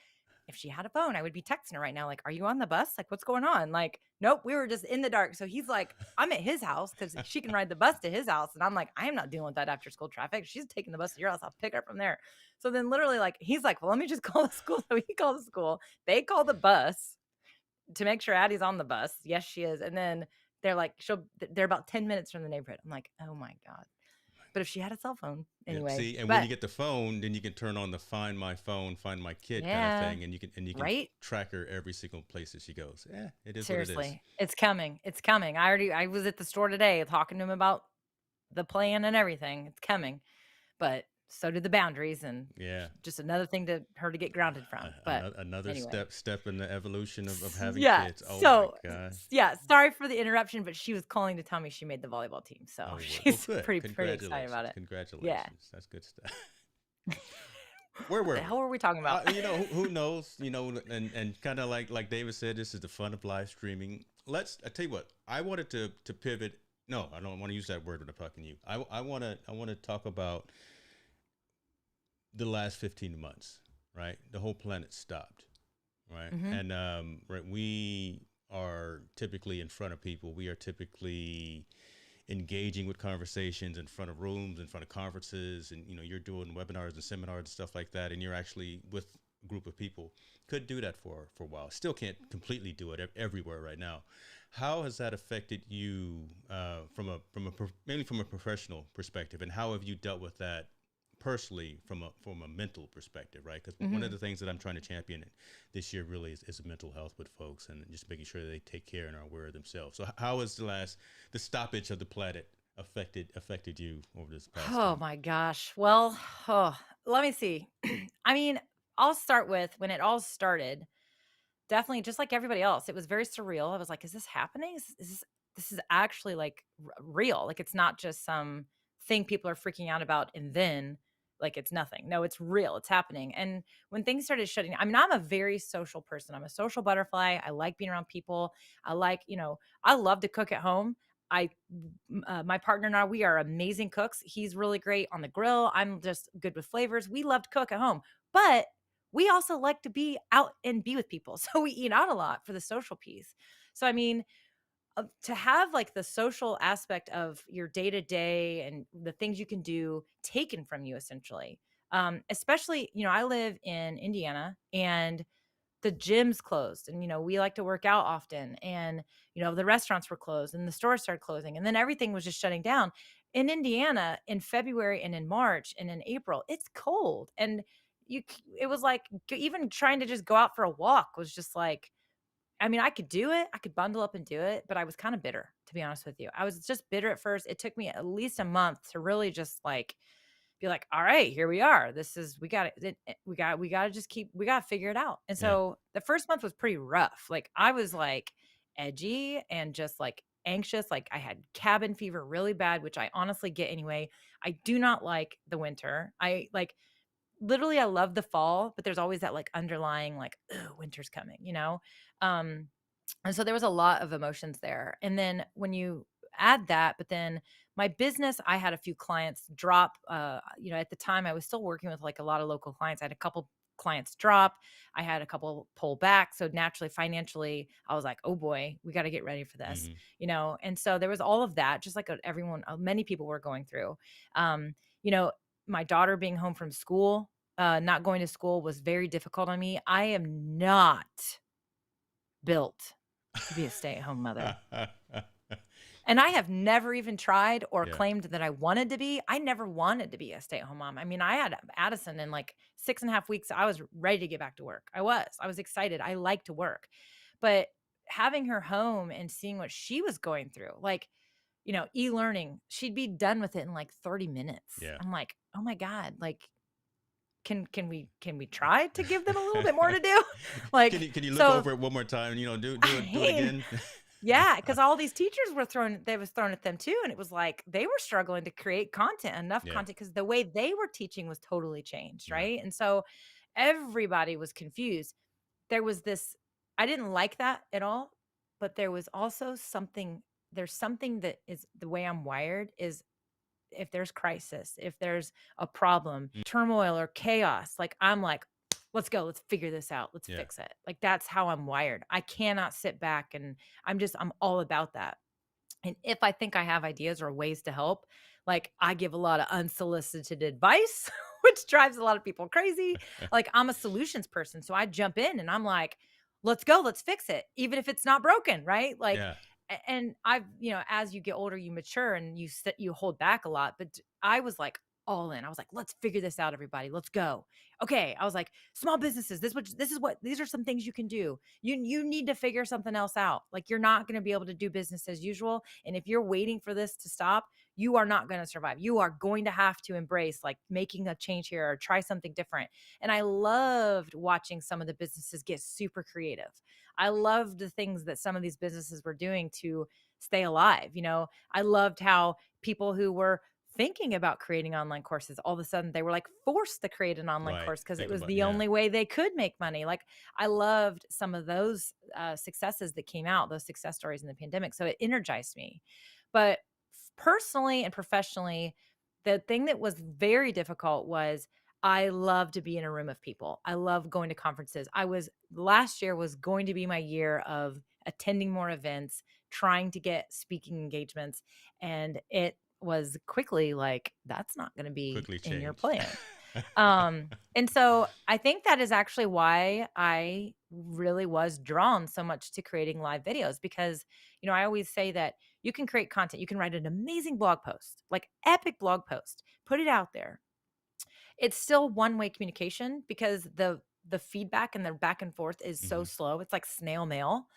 if she had a phone, I would be texting her right now. Like, are you on the bus? Like, what's going on? Like, nope, we were just in the dark. So he's like, I'm at his house because she can ride the bus to his house. And I'm like, I am not dealing with that after school traffic. She's taking the bus to your house. I'll pick her up from there. So then literally like, he's like, well, let me just call the school. So he called the school. They call the bus to make sure Addie's on the bus. Yes, she is. And then they're like, they're about 10 minutes from the neighborhood. I'm like, oh my God. But if she had a cell phone, anyway. Yeah, see, and when you get the phone, then you can turn on the Find My Phone, Find My Kid kind of thing, and you can track her every single place that she goes. Yeah, it is. Seriously, what it is. it's coming. It's coming. I was at the store today talking to him about the plan and everything. It's coming, but so did the boundaries, and just another thing to her to get grounded from. But another anyway. step in the evolution of having Yeah. kids. Oh So my God. yeah, sorry for the interruption, but she was calling to tell me she made the volleyball team, so she's pretty excited about it. Congratulations. Yeah. That's good stuff. Where were the hell were we talking about? Who knows? And kind of like David said, this is the fun of live streaming. I tell you what, I wanted to pivot. No, I don't want to use that word when I'm talking to you. I want to talk about the last 15 months, right? The whole planet stopped, right? Mm-hmm. And right, we are typically in front of people. We are typically engaging with conversations in front of rooms, in front of conferences, and you're doing webinars and seminars and stuff like that, and you're actually with a group of people. Could do that for a while. Still can't completely do it everywhere right now. How has that affected you mainly from a professional perspective, and how have you dealt with that personally from a mental perspective, right? Because one of the things that I'm trying to champion this year really is mental health with folks, and just making sure that they take care and are aware of themselves. So how has the stoppage of the planet affected you over this past Oh my gosh. Well, let me see. I mean, I'll start with when it all started. definitely just like everybody else. It was very surreal. I was like, is this happening? This is actually like real. Like it's not just some thing people are freaking out about and then like it's nothing. No, it's real. It's happening. And when things started shutting, I mean, I'm a very social person. I'm a social butterfly. I like being around people. I like, I love to cook at home. I my partner and I, we are amazing cooks. He's really great on the grill. I'm just good with flavors. We love to cook at home. But we also like to be out and be with people. So we eat out a lot for the social piece. So I mean, to have like the social aspect of your day to day and the things you can do taken from you essentially. Especially, I live in Indiana and the gyms closed and we like to work out often and the restaurants were closed and the stores started closing and then everything was just shutting down in Indiana in February and in March and in April. It's cold and it was like even trying to just go out for a walk was just like, I mean, I could do it. I could bundle up and do it, but I was kind of bitter, to be honest with you. I was just bitter at first. It took me at least a month to really just like be like, all right, here we are. This is, we got to just we got to figure it out. And Yeah. so the first month was pretty rough. Like I was like edgy and just like anxious. Like I had cabin fever really bad, which I honestly get anyway. I do not like the winter. I like, literally I love the fall, but there's always that like underlying like, "Ugh, winter's coming," you know? Um, and so there was a lot of emotions there. And then when you add that, but then my business, I had a few clients drop. At the time I was still working with like a lot of local clients. I had a couple clients drop. I had a couple pull back. So naturally, financially, I was like, oh boy, we got to get ready for this, Hmm. And so there was all of that, just like everyone, many people were going through. Um, you know, my daughter being home from school, not going to school was very difficult on me. I am not built to be a stay-at-home mother. And I have never even tried or Yeah. claimed that I wanted to be. I never wanted to be a stay-at-home mom. I mean, I had Addison in like 6.5 weeks. I was ready to get back to work. I was excited. I like to work. But having her home and seeing what she was going through, like, e-learning, she'd be done with it in like 30 minutes. Yeah. I'm like, oh my God, like, can we try to give them a little bit more to do? Like, Can you look so over it one more time and do it I again? yeah, because all these teachers were they was thrown at them too. And it was like they were struggling to create content, enough Yeah. content, because the way they were teaching was totally changed, Yeah. right? And so everybody was confused. There was this, I didn't like that at all, but there was also there's something that is the way I'm wired is if there's crisis, if there's a problem, Mm. turmoil or chaos, like I'm like, let's go, let's figure this out, let's Yeah. fix it. Like that's how I'm wired. I cannot sit back and I'm all about that. And if I think I have ideas or ways to help, like I give a lot of unsolicited advice, which drives a lot of people crazy. Like I'm a solutions person. So I jump in and I'm like, let's go, let's fix it, even if it's not broken, right? Like, Yeah. and I've, as you get older, you mature and you hold back a lot. But I was like all in. I was like, let's figure this out, everybody. Let's go. Okay. I was like, small businesses, these are some things you can do. You need to figure something else out. Like you're not going to be able to do business as usual. And if you're waiting for this to stop, you are not going to survive. You are going to have to embrace like making a change here or try something different. And I loved watching some of the businesses get super creative. I loved the things that some of these businesses were doing to stay alive. I loved how people who were thinking about creating online courses, all of a sudden they were like forced to create an online Right. course because it Thinking was about, the yeah. only way they could make money. Like I loved some of those successes that came out, those success stories in the pandemic. So it energized me. But personally and professionally, the thing that was very difficult was I love to be in a room of people. I love going to conferences. Last year was going to be my year of attending more events, trying to get speaking engagements. And it was quickly like, that's not going to be Quickly in your changed. plan. And so I think that is actually why I really was drawn so much to creating live videos because, I always say that you can create content. You can write an amazing blog post, like epic blog post, put it out there. It's still one-way communication because the feedback and the back and forth is so Hmm. slow. It's like snail mail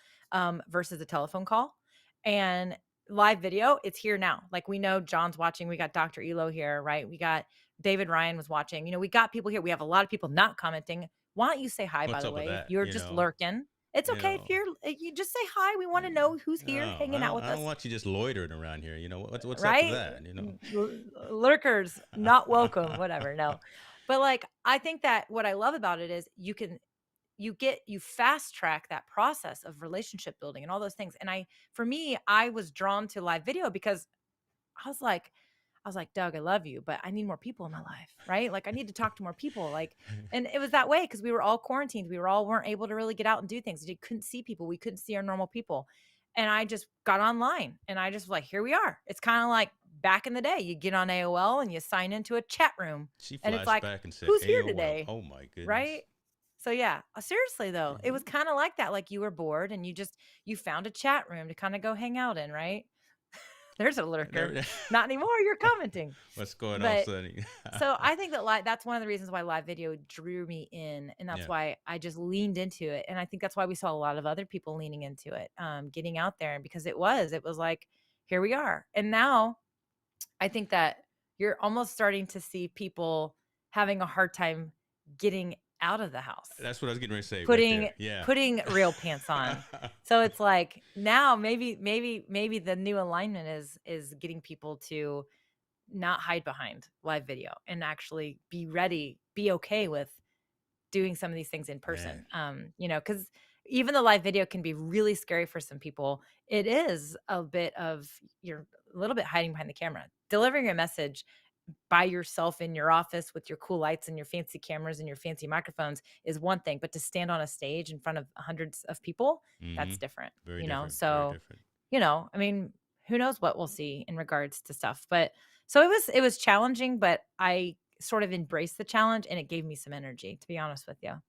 versus a telephone call. And live video, it's here now. Like we know John's watching. We got Dr. Elo here, right? We got David Ryan was watching. We got people here. We have a lot of people not commenting. Why don't you say hi, by What's the up with way? that? You're just lurking. It's You okay if know, you just say hi. We want to know who's here no, hanging out with I don't us, want you just loitering around here. You know, what's up with right? that? You know, Lurkers not welcome, whatever. No. But like I think that what I love about it is you fast track that process of relationship building and all those things. And for me, I was drawn to live video because I was like, Doug, I love you, but I need more people in my life, right? Like I need to talk to more people. Like, and it was that way because we were all quarantined. We weren't able to really get out and do things. We couldn't see people. We couldn't see our normal people. And I just got online and I just was like, here we are. It's kind of like back in the day. You get on AOL and you sign into a chat room she and it's flashed like, back and said, who's here "AOL." today? Oh my goodness. Right? So yeah, seriously though, it was Mhm. kind of like that. Like you were bored and you found a chat room to kind of go hang out in, right? There's a lurker. There- Not anymore. You're commenting. What's going on, But Sonny? so I think that that's one of the reasons why live video drew me in, and that's Yeah. why I just leaned into it. And I think that's why we saw a lot of other people leaning into it, getting out there, and because it was like, here we are. And now I think that you're almost starting to see people having a hard time getting out of the house, That's what I was getting ready to say right putting there. Yeah. putting real pants on. So it's like now maybe the new alignment is getting people to not hide behind live video and actually be ready, be okay with doing some of these things in person. Man. Because even the live video can be really scary for some people. It is a bit of you're a little bit hiding behind the camera, delivering a message by yourself in your office with your cool lights and your fancy cameras and your fancy microphones is one thing, but to stand on a stage in front of hundreds of people, Mm-hmm. that's different, Very different. Very So, different. I mean, who knows what we'll see in regards to stuff. But so it was challenging, but I sort of embraced the challenge and it gave me some energy, to be honest with you.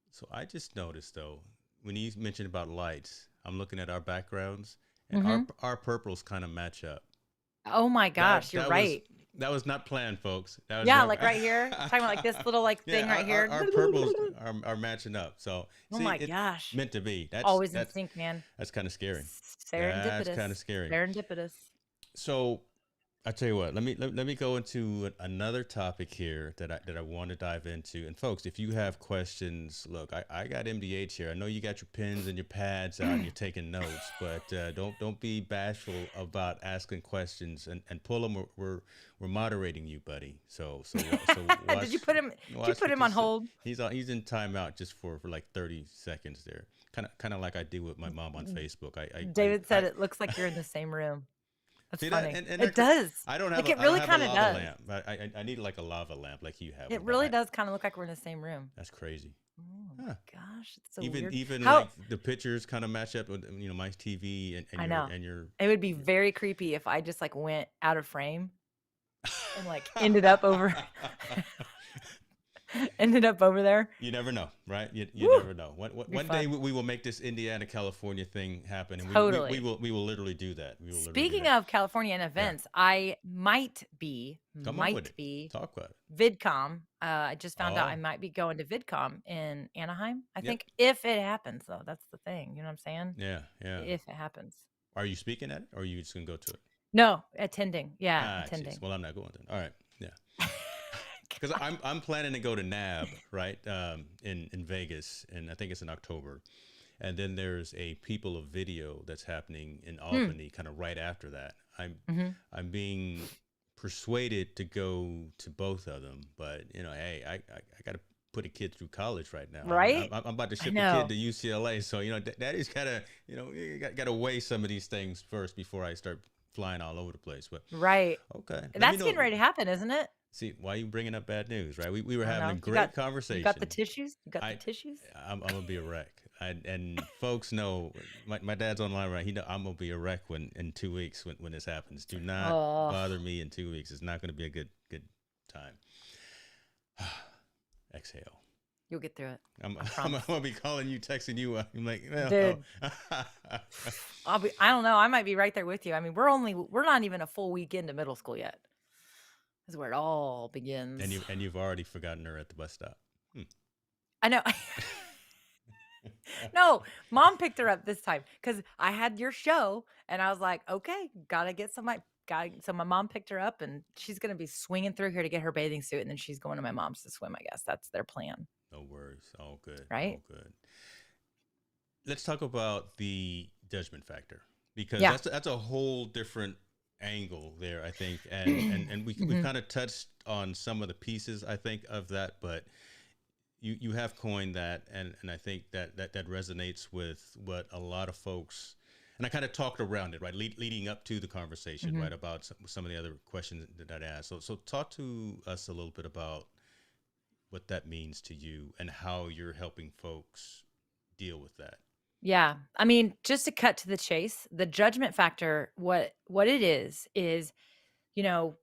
So I just noticed though, when you mentioned about lights, I'm looking at our backgrounds, and Mhm. our purples kind of match up. Oh my That gosh, you're that was right. that was not planned, folks. That was Yeah, never. like right here. Talking about like this little like thing Yeah, right here. our purples are matching up. So Oh see, my it's gosh. meant to be. Always in sync, man. That's kind of scary. That's kind of Serendipitous. scary. Serendipitous. So I tell you what, let me go into another topic here that I want to dive into. And folks, if you have questions, look, I got MDH here. I know you got your pens and your pads out and you're taking notes, but don't be bashful about asking questions and pull them. We're moderating you, buddy. So Did watch you put what him you on say. hold? He's in timeout just for like 30 seconds there. Kind of like I do with my mom on Facebook. David said it looks like you're in the same room. That's See that? funny. And It does. Like it I don't really have a kind of lava does. lamp. I need like a lava lamp like you have It one, but really does kind of look like we're in the same room. that's crazy. Oh my Huh. gosh, it's so Even weird. even How like the pictures kind of match up with my TV I know. and your It would be very creepy if I just like went out of frame and like ended up over there. You never know, right? You Woo! never know. Be One day fun. we will make this Indiana California thing happen, and Totally. we will literally do that. We will literally do Speaking that. of California and Yeah, events, I might come on with it. be Talk about it. VidCon. I just found out I Oh, might be going to VidCon in Anaheim. I yep. think if it happens, though, that's the thing. You know what I'm saying? Yeah, yeah. If it happens. Are you speaking at it, or are you just gonna go to it? No, attending. Yeah, Ah, jeez. attending. Well, I'm not going then. All right. Yeah. Because I'm planning to go to NAB right in Vegas, and I think it's in October, and then there's a People of Video that's happening in Albany, kind of right after that. Mm-hmm. I'm being persuaded to go to both of them, but hey, I got to put a kid through college right now. Right? I'm about to I ship a kid know. to UCLA, so Daddy's gotta you got to weigh some of these things first before I start flying all over the place. But Right. okay, let me That's know. getting ready to happen, isn't it? See, why are you bringing up bad news, right? We were I don't having a know. great You got the conversation. tissues? You got the I, tissues? I'm gonna be a wreck. And folks know my dad's online, right? He know I'm gonna be a wreck in 2 weeks when this happens. Do not Oh, bother me in 2 weeks. It's not gonna be a good time. Exhale. you'll get through it. I'm, I I'm promise. gonna be calling you, texting you. I'm like, well, Dude, oh. I don't know. I might be right there with you. I mean, we're not even a full week into middle school yet. This is where it all begins. and you've already forgotten her at the bus stop. Hmm. I know. No, mom picked her up this time because I had your show and I was like, okay, gotta get somebody. So my mom picked her up and she's gonna be swinging through here to get her bathing suit and then she's going to my mom's to swim. I guess that's their plan, No worries. All good. right? All good. let's talk about the judgment factor, because Yeah. that's a whole different angle there, I think, and we Mhm. kind of touched on some of the pieces, I think, of that, but you have coined that, and I think that resonates with what a lot of folks. And I kind of talked around it, right, leading up to the conversation, Mhm. right, about some of the other questions that I asked. So talk to us a little bit about what that means to you and how you're helping folks deal with that. Yeah. I mean, just to cut to the chase, the judgment factor, what it is, you know,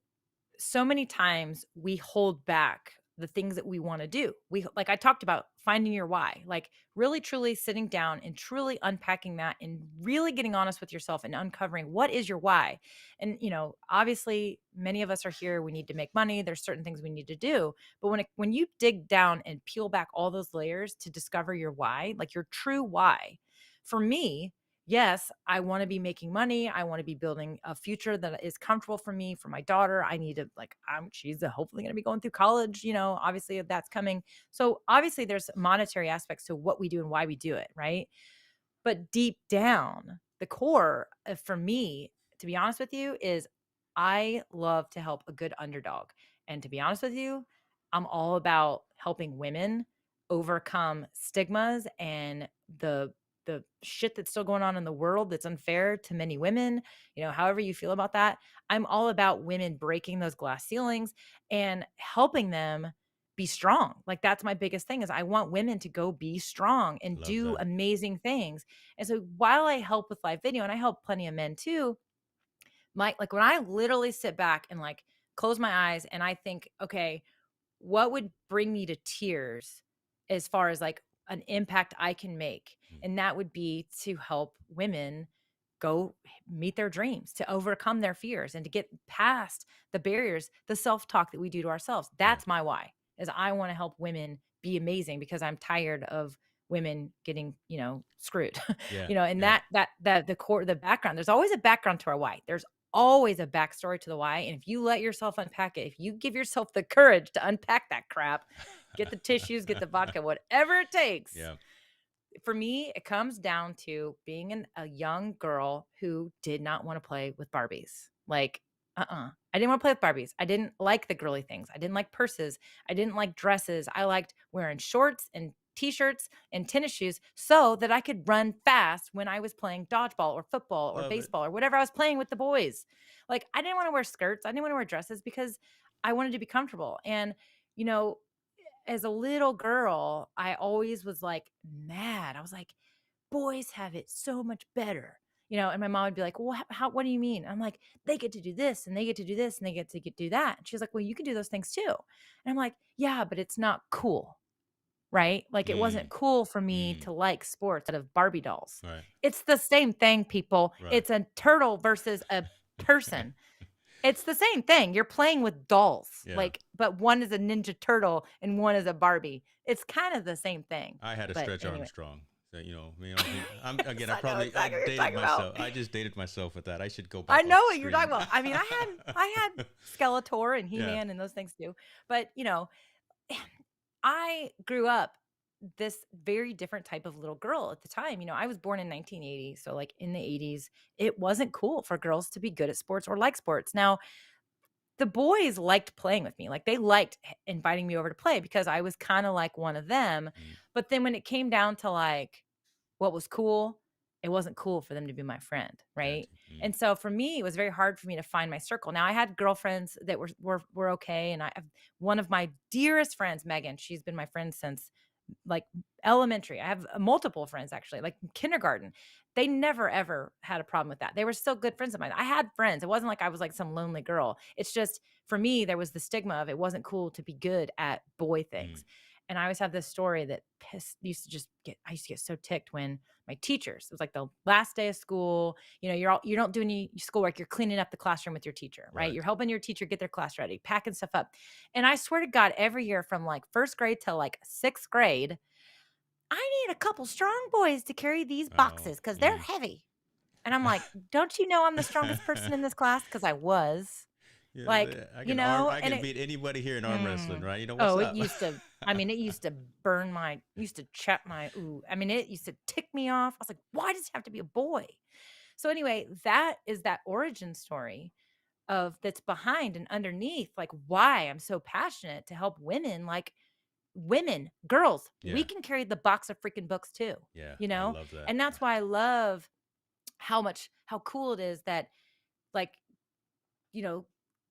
so many times we hold back the things that we want to do. We like I talked about finding your why, like really truly sitting down and truly unpacking that and really getting honest with yourself and uncovering what is your why. And obviously many of us are here, we need to make money, there's certain things we need to do, but when you dig down and peel back all those layers to discover your why, like your true why. For me, yes, I want to be making money. I want to be building a future that is comfortable for me, for my daughter. I need to she's hopefully going to be going through college, obviously that's coming. So obviously there's monetary aspects to what we do and why we do it, right? But deep down, the core for me, to be honest with you, is I love to help a good underdog. And to be honest with you, I'm all about helping women overcome stigmas and the shit that's still going on in the world that's unfair to many women, however you feel about that. I'm all about women breaking those glass ceilings and helping them be strong. Like that's my biggest thing is I want women to go be strong and Love do that. amazing things. And so while I help with live video and I help plenty of men too, like when I literally sit back and like close my eyes and I think, okay, what would bring me to tears as far as like an impact I can make? Mm. And that would be to help women go meet their dreams, to overcome their fears and to get past the barriers, the self-talk that we do to ourselves. Yeah. That's my why. Is I want to help women be amazing because I'm tired of women getting, screwed. Yeah. And Yeah. that the core, the background, there's always a background to our why. There's always a backstory to the why. And if you let yourself unpack it, if you give yourself the courage to unpack that crap, get the tissues, get the vodka, whatever it takes. Yeah. For me, it comes down to being a young girl who did not want to play with Barbies. Like, I didn't want to play with Barbies. I didn't like the girly things. I didn't like purses. I didn't like dresses. I liked wearing shorts and t-shirts and tennis shoes so that I could run fast when I was playing dodgeball or football or Love it. baseball or whatever I was playing with the boys. Like, I didn't want to wear skirts. I didn't want to wear dresses because I wanted to be comfortable. And, you know, as a little girl, I always was like mad. I was like, boys have it so much better. And my mom would be like, well, what do you mean? I'm like, they get to do this and they get to do this and they get to do that. And she's like, well, you can do those things too. And I'm like, yeah, but it's not cool. Right. Like it wasn't Mm. cool for me Mm. to like sports out of Barbie dolls. Right. It's the same thing, people. Right. It's a turtle versus a person. It's the same thing. You're playing with dolls, Yeah. like, but one is a Ninja Turtle and one is a Barbie. It's kind of the same thing. I had a But stretch anyway, Armstrong. So, I'm again. yes, I know I exactly what you're dated talking about. myself. I just dated myself with that. I should go I back know off the what you're talking screen. about. I mean, I had Skeletor and Yeah. He-Man and those things too. But I grew up this very different type of little girl at the time. I was born in 1980, so like in the 80s, it wasn't cool for girls to be good at sports or like sports. Now, the boys liked playing with me. Like they liked inviting me over to play because I was kind of like one of them. Mm. But then when it came down to like what was cool, it wasn't cool for them to be my friend, right? Gotcha. Mm. And so for me, it was very hard for me to find my circle. Now I had girlfriends that were okay, and I have one of my dearest friends, Megan. She's been my friend since like elementary. I have multiple friends actually, like kindergarten. They never ever had a problem with that. They were still good friends of mine. I had friends. It wasn't like I was like some lonely girl. It's just for me, there was the stigma of it wasn't cool to be good at boy Mm. things. And I always have this story that I used to get so ticked when my teachers, it was like the last day of school, you don't do any schoolwork. You're cleaning up the classroom with your teacher, right? Right. You're helping your teacher get their class ready, packing stuff up. And I swear to God, every year from like first grade till like sixth grade, I need a couple strong boys to carry these Oh. boxes because they're Mm. heavy. And I'm like, don't you know I'm the strongest person in this class? Because I was Yeah. like, I and can beat anybody here in arm wrestling, Mm. right? What's Oh, it up? used to I mean, it used to used to chat my, ooh. I mean, it used to tick me off. I was like, why does it have to be a boy? So anyway, that is that origin story of that's behind and underneath, like why I'm so passionate to help women, like women, girls, we Yeah. can carry the box of freaking books too, Yeah. you I know? love that. And that's why I love how cool it is that, like, you know,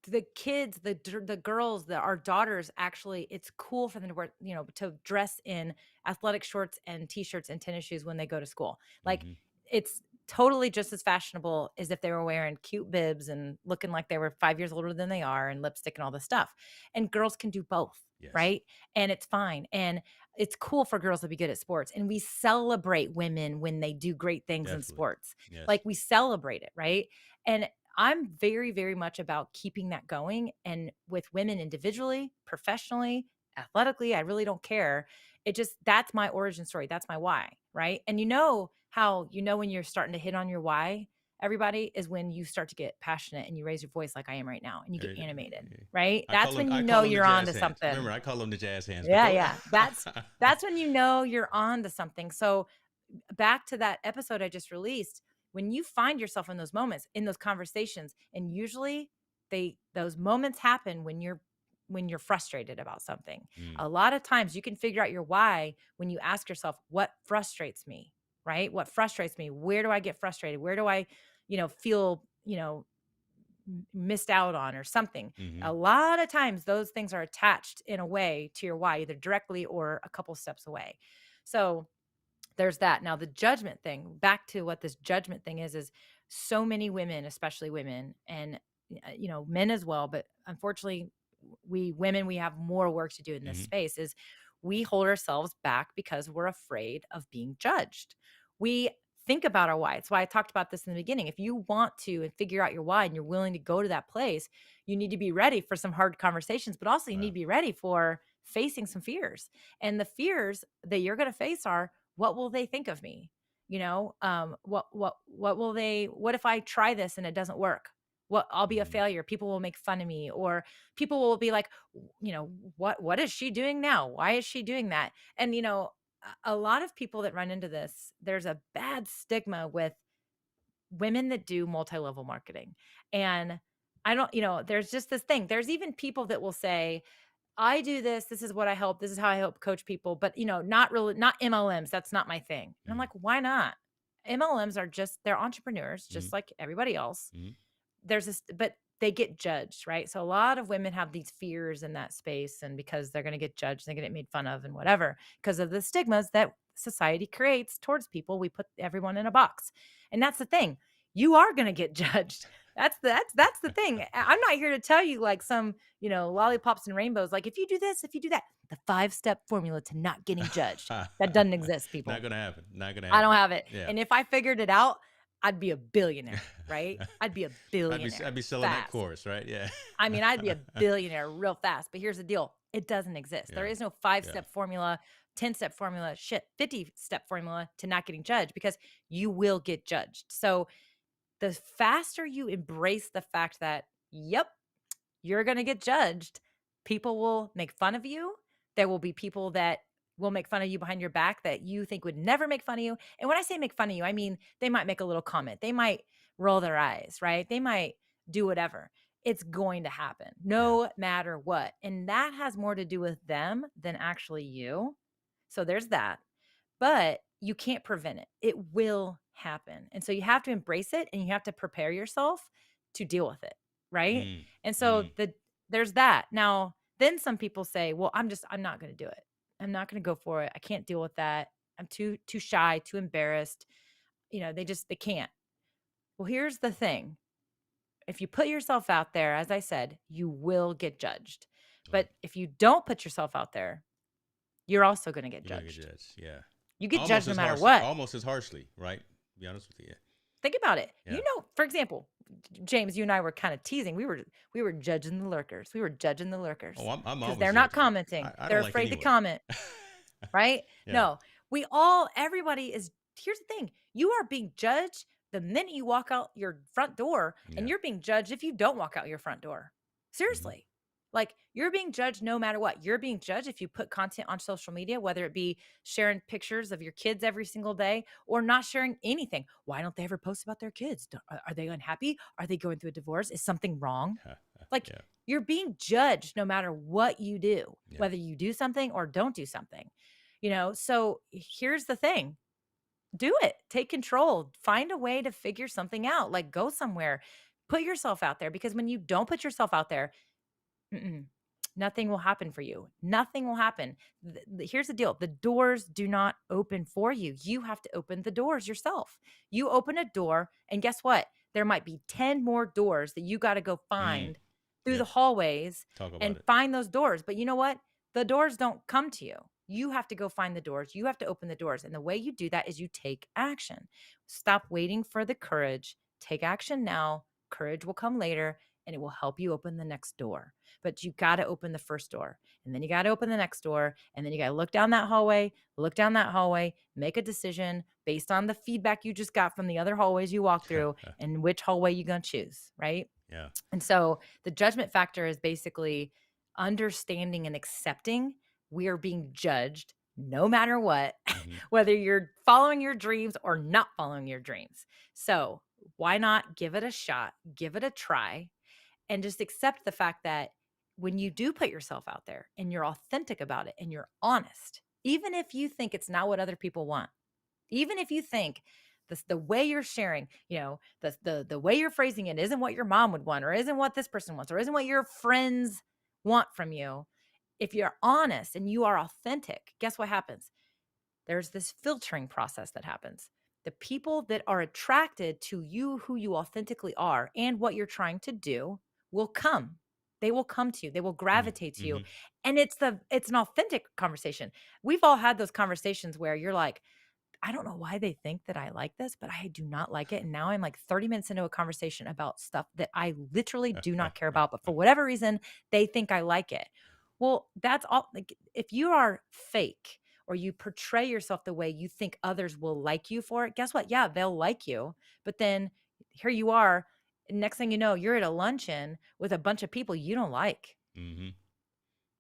the kids, the girls, our daughters, actually, it's cool for them to wear, to dress in athletic shorts and t-shirts and tennis shoes when they go to school. Like, Hmm. it's totally just as fashionable as if they were wearing cute bibs and looking like they were 5 years older than they are, and lipstick and all this stuff. And girls can do both, Yes. right? And it's fine. And it's cool for girls to be good at sports. And we celebrate women when they do great things in Definitely. sports. Yes. Like, we celebrate it, right? And I'm very, very much about keeping that going. And with women individually, professionally, athletically, I really don't care. It just, that's my origin story. That's my why. Right. And how, when you're starting to hit on your why, everybody, is when you start to get passionate and you raise your voice like I am right now and you get animated. Right. That's when I call them the you're on jazz to hands. something. Remember, I call them the jazz hands. But Yeah. go. Yeah. That's when you're on to something. So back to that episode I just released, when you find yourself in those moments, in those conversations, and usually those moments happen when you're frustrated about something. Mm, A lot of times you can figure out your why when you ask yourself, what frustrates me, right? What frustrates me? Where do I get frustrated? Where do I, feel, missed out on or something? mm-hmm. A lot of times those things are attached in a way to your why, either directly or a couple steps away. So there's that. Now, the judgment thing, back to what this judgment thing is so many women, especially women, and men as well, but unfortunately we women, we have more work to do in this Mm-hmm. space, is we hold ourselves back because we're afraid of being judged. We think about our why. It's why I talked about this in the beginning. If you want to and figure out your why and you're willing to go to that place, you need to be ready for some hard conversations, but also you need Wow. to be ready for facing some fears. And the fears that you're going to face are, what will they think of me? What will they, what if I try this and it doesn't work? What, I'll be a Mm-hmm. failure. People will make fun of me, or people will be like, what is she doing now? Why is she doing that? And, a lot of people that run into this, there's a bad stigma with women that do multi-level marketing. And I don't, there's just this thing. There's even people that will say, I do this. This is what I help. This is how I help coach people. But, not really, not MLMs. That's not my thing. And I'm Mm-hmm. like, why not? MLMs are just, they're entrepreneurs, Mm-hmm. just like everybody else. Mm-hmm. There's this, but they get judged, right? So a lot of women have these fears in that space. And because they're going to get judged, they're going to get made fun of and whatever, because of the stigmas that society creates towards people. We put everyone in a box. And that's the thing. You are going to get judged. That's the thing. I'm not here to tell you like some, lollipops and rainbows. Like, if you do this, if you do that, the 5-step formula to not getting judged. That doesn't exist, people. Not gonna happen. Not gonna I happen. don't have it. Yeah. And if I figured it out, I'd be a billionaire, right? I'd be a billionaire. I'd be selling that fast. course, right? Yeah. I mean, I'd be a billionaire real fast. But here's the deal. It doesn't exist. There Yeah. is no 5-step formula, 10-step formula, 50-step formula to not getting judged, because you will get judged. So the faster you embrace the fact that, yep, you're going to get judged, people will make fun of you. There will be people that will make fun of you behind your back that you think would never make fun of you. And when I say make fun of you, I mean, they might make a little comment. They might roll their eyes, right? They might do whatever. It's going to happen no matter what. And that has more to do with them than actually you. So there's that. But you can't prevent it. It will happen. And so you have to embrace it and you have to prepare yourself to deal with it. Right. Mm, And so there's that. Now, then some people say, well, I'm not going to do it. I'm not going to go for it. I can't deal with that. I'm too shy, too embarrassed. They can't. Well, here's the thing. If you put yourself out there, as I said, you will get judged. But if you don't put yourself out there, you're also going to get You're gonna judged. get judged. Yeah. You get Almost judged no as matter harshly, what. almost as harshly, right? To be honest with you. Yeah. Think about it. Yeah. For example, James, you and I were kind of teasing. We were judging the lurkers. We were judging the lurkers. Oh, I'm Because always they're not judging. commenting. I They're don't like afraid to anyone. comment, right? Yeah. No, everybody is. Here's the thing. You are being judged the minute you walk out your front door, and Yeah. you're being judged if you don't walk out your front door. Seriously. Like, you're being judged no matter what. You're being judged if you put content on social media, whether it be sharing pictures of your kids every single day or not sharing anything. Why don't they ever post about their kids? Are they unhappy? Are they going through a divorce? Is something wrong? Like, Yeah. you're being judged no matter what you do, Yeah. whether you do something or don't do something. So here's the thing. Do it. Take control. Find a way to figure something out. Like, go somewhere. Put yourself out there, because when you don't put yourself out there, mm-mm, nothing will happen for you. Nothing will happen. Here's the deal. The doors do not open for you. You have to open the doors yourself. You open a door, and guess what? There might be 10 more doors that you got to go Mm. find through the Yep. hallways Talk about and it. find those doors. But you know what? The doors don't come to you. You have to go find the doors. You have to open the doors. And the way you do that is you take action. Stop waiting for the courage. Take action now. Courage will come later, and it will help you open the next door. But you got to open the first door, and then you got to open the next door, and then you got to look down that hallway, make a decision based on the feedback you just got from the other hallways you walk through, and which hallway you're going to choose, right? Yeah. And so the judgment factor is basically understanding and accepting we are being judged no matter what, Mm-hmm. whether you're following your dreams or not following your dreams. So why not give it a shot, give it a try, and just accept the fact that when you do put yourself out there and you're authentic about it and you're honest, even if you think it's not what other people want, even if you think the way you're sharing, the way you're phrasing it isn't what your mom would want, or isn't what this person wants, or isn't what your friends want from you. If you're honest and you are authentic, guess what happens? There's this filtering process that happens. The people that are attracted to you, who you authentically are, and what you're trying to do will come. They will come to you. They will gravitate to you. Mm-hmm. And it's an authentic conversation. We've all had those conversations where you're like, I don't know why they think that I like this, but I do not like it. And now I'm like 30 minutes into a conversation about stuff that I literally do not care about, but for whatever reason, they think I like it. Well, that's all. Like, if you are fake or you portray yourself the way you think others will like you for it, guess what? Yeah, they'll like you. But then here you are. Next thing you know, you're at a luncheon with a bunch of people you don't like. Mm-hmm.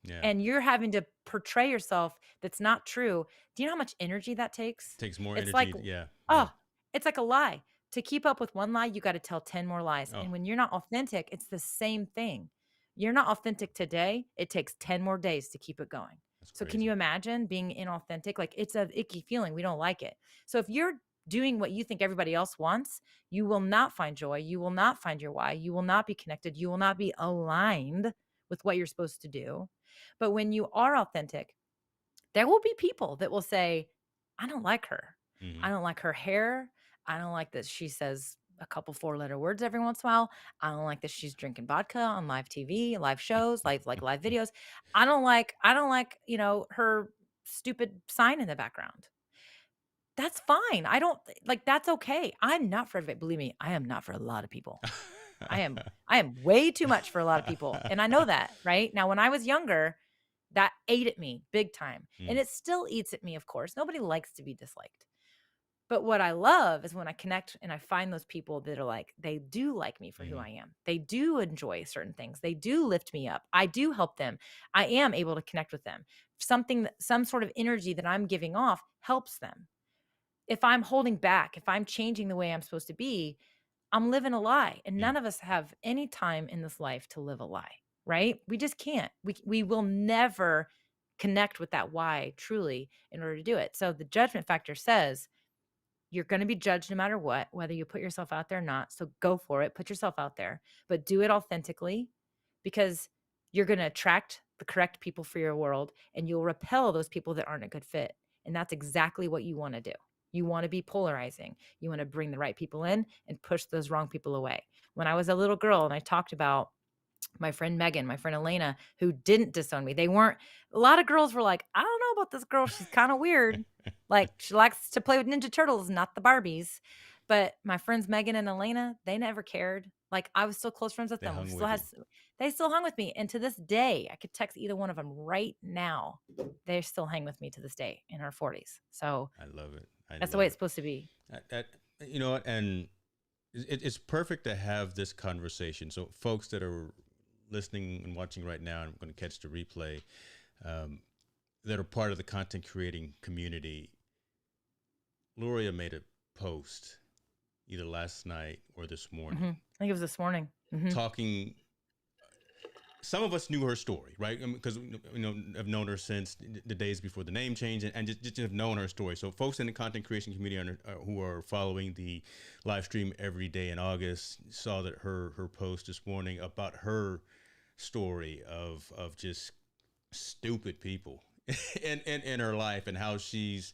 Yeah. And you're having to portray yourself that's not true. Do you know how much energy that takes? Takes more It's like, energy. Yeah. Yeah. oh, it's like a lie. To keep up with one lie, you got to tell 10 more lies. Oh, And when you're not authentic, it's the same thing. You're not authentic today. It takes 10 more days to keep it going. that's So can crazy. you imagine being inauthentic? Like, it's an icky feeling. We don't like it. So if you're doing what you think everybody else wants, you will not find joy. You will not find your why. You will not be connected. You will not be aligned with what you're supposed to do. But when you are authentic, there will be people that will say, I don't like her. Mm-hmm. I don't like her hair. I don't like that she says a couple 4-letter words every once in a while. I don't like that she's drinking vodka on live TV, live shows, like live videos. I don't like, her stupid sign in the background. That's fine. I don't like, that's okay. I'm not for everybody. Believe me, I am not for a lot of people. I am way too much for a lot of people. And I know that, right? Now, when I was younger, that ate at me big time. And Mm. it still eats at me, of course. Nobody likes to be disliked. But what I love is when I connect and I find those people that are like, they do like me for who Mhm. I am. They do enjoy certain things. They do lift me up. I do help them. I am able to connect with them. Some sort of energy that I'm giving off helps them. If I'm holding back, if I'm changing the way I'm supposed to be, I'm living a lie. And Yeah. none of us have any time in this life to live a lie, right? We just can't. We will never connect with that why truly in order to do it. So the judgment factor says you're going to be judged no matter what, whether you put yourself out there or not. So go for it, put yourself out there, but do it authentically, because you're going to attract the correct people for your world, and you'll repel those people that aren't a good fit. And that's exactly what you want to do. You want to be polarizing. You want to bring the right people in and push those wrong people away. When I was a little girl and I talked about my friend Megan, my friend Elena, who didn't disown me. A lot of girls were like, I don't know about this girl. She's kind of weird. Like, she likes to play with Ninja Turtles, not the Barbies. But my friends Megan and Elena, they never cared. Like, I was still close friends with They them. hung with you. They still hung with me. And to this day, I could text either one of them right now. They still hang with me to this day in our 40s. So I love it. I that's the love way it. it's supposed to be. You know what? And it's perfect to have this conversation. So folks that are listening and watching right now, and I'm going to catch the replay, um, that are part of the content creating community, Gloria made a post either last night or this morning I think it was this morning. talking. Some of us knew her story, right? Because I've known her since the days before the name change, and just have known her story. So folks in the content creation community who are following the live stream every day in August saw that her post this morning about her story of just stupid people in her life, and how she's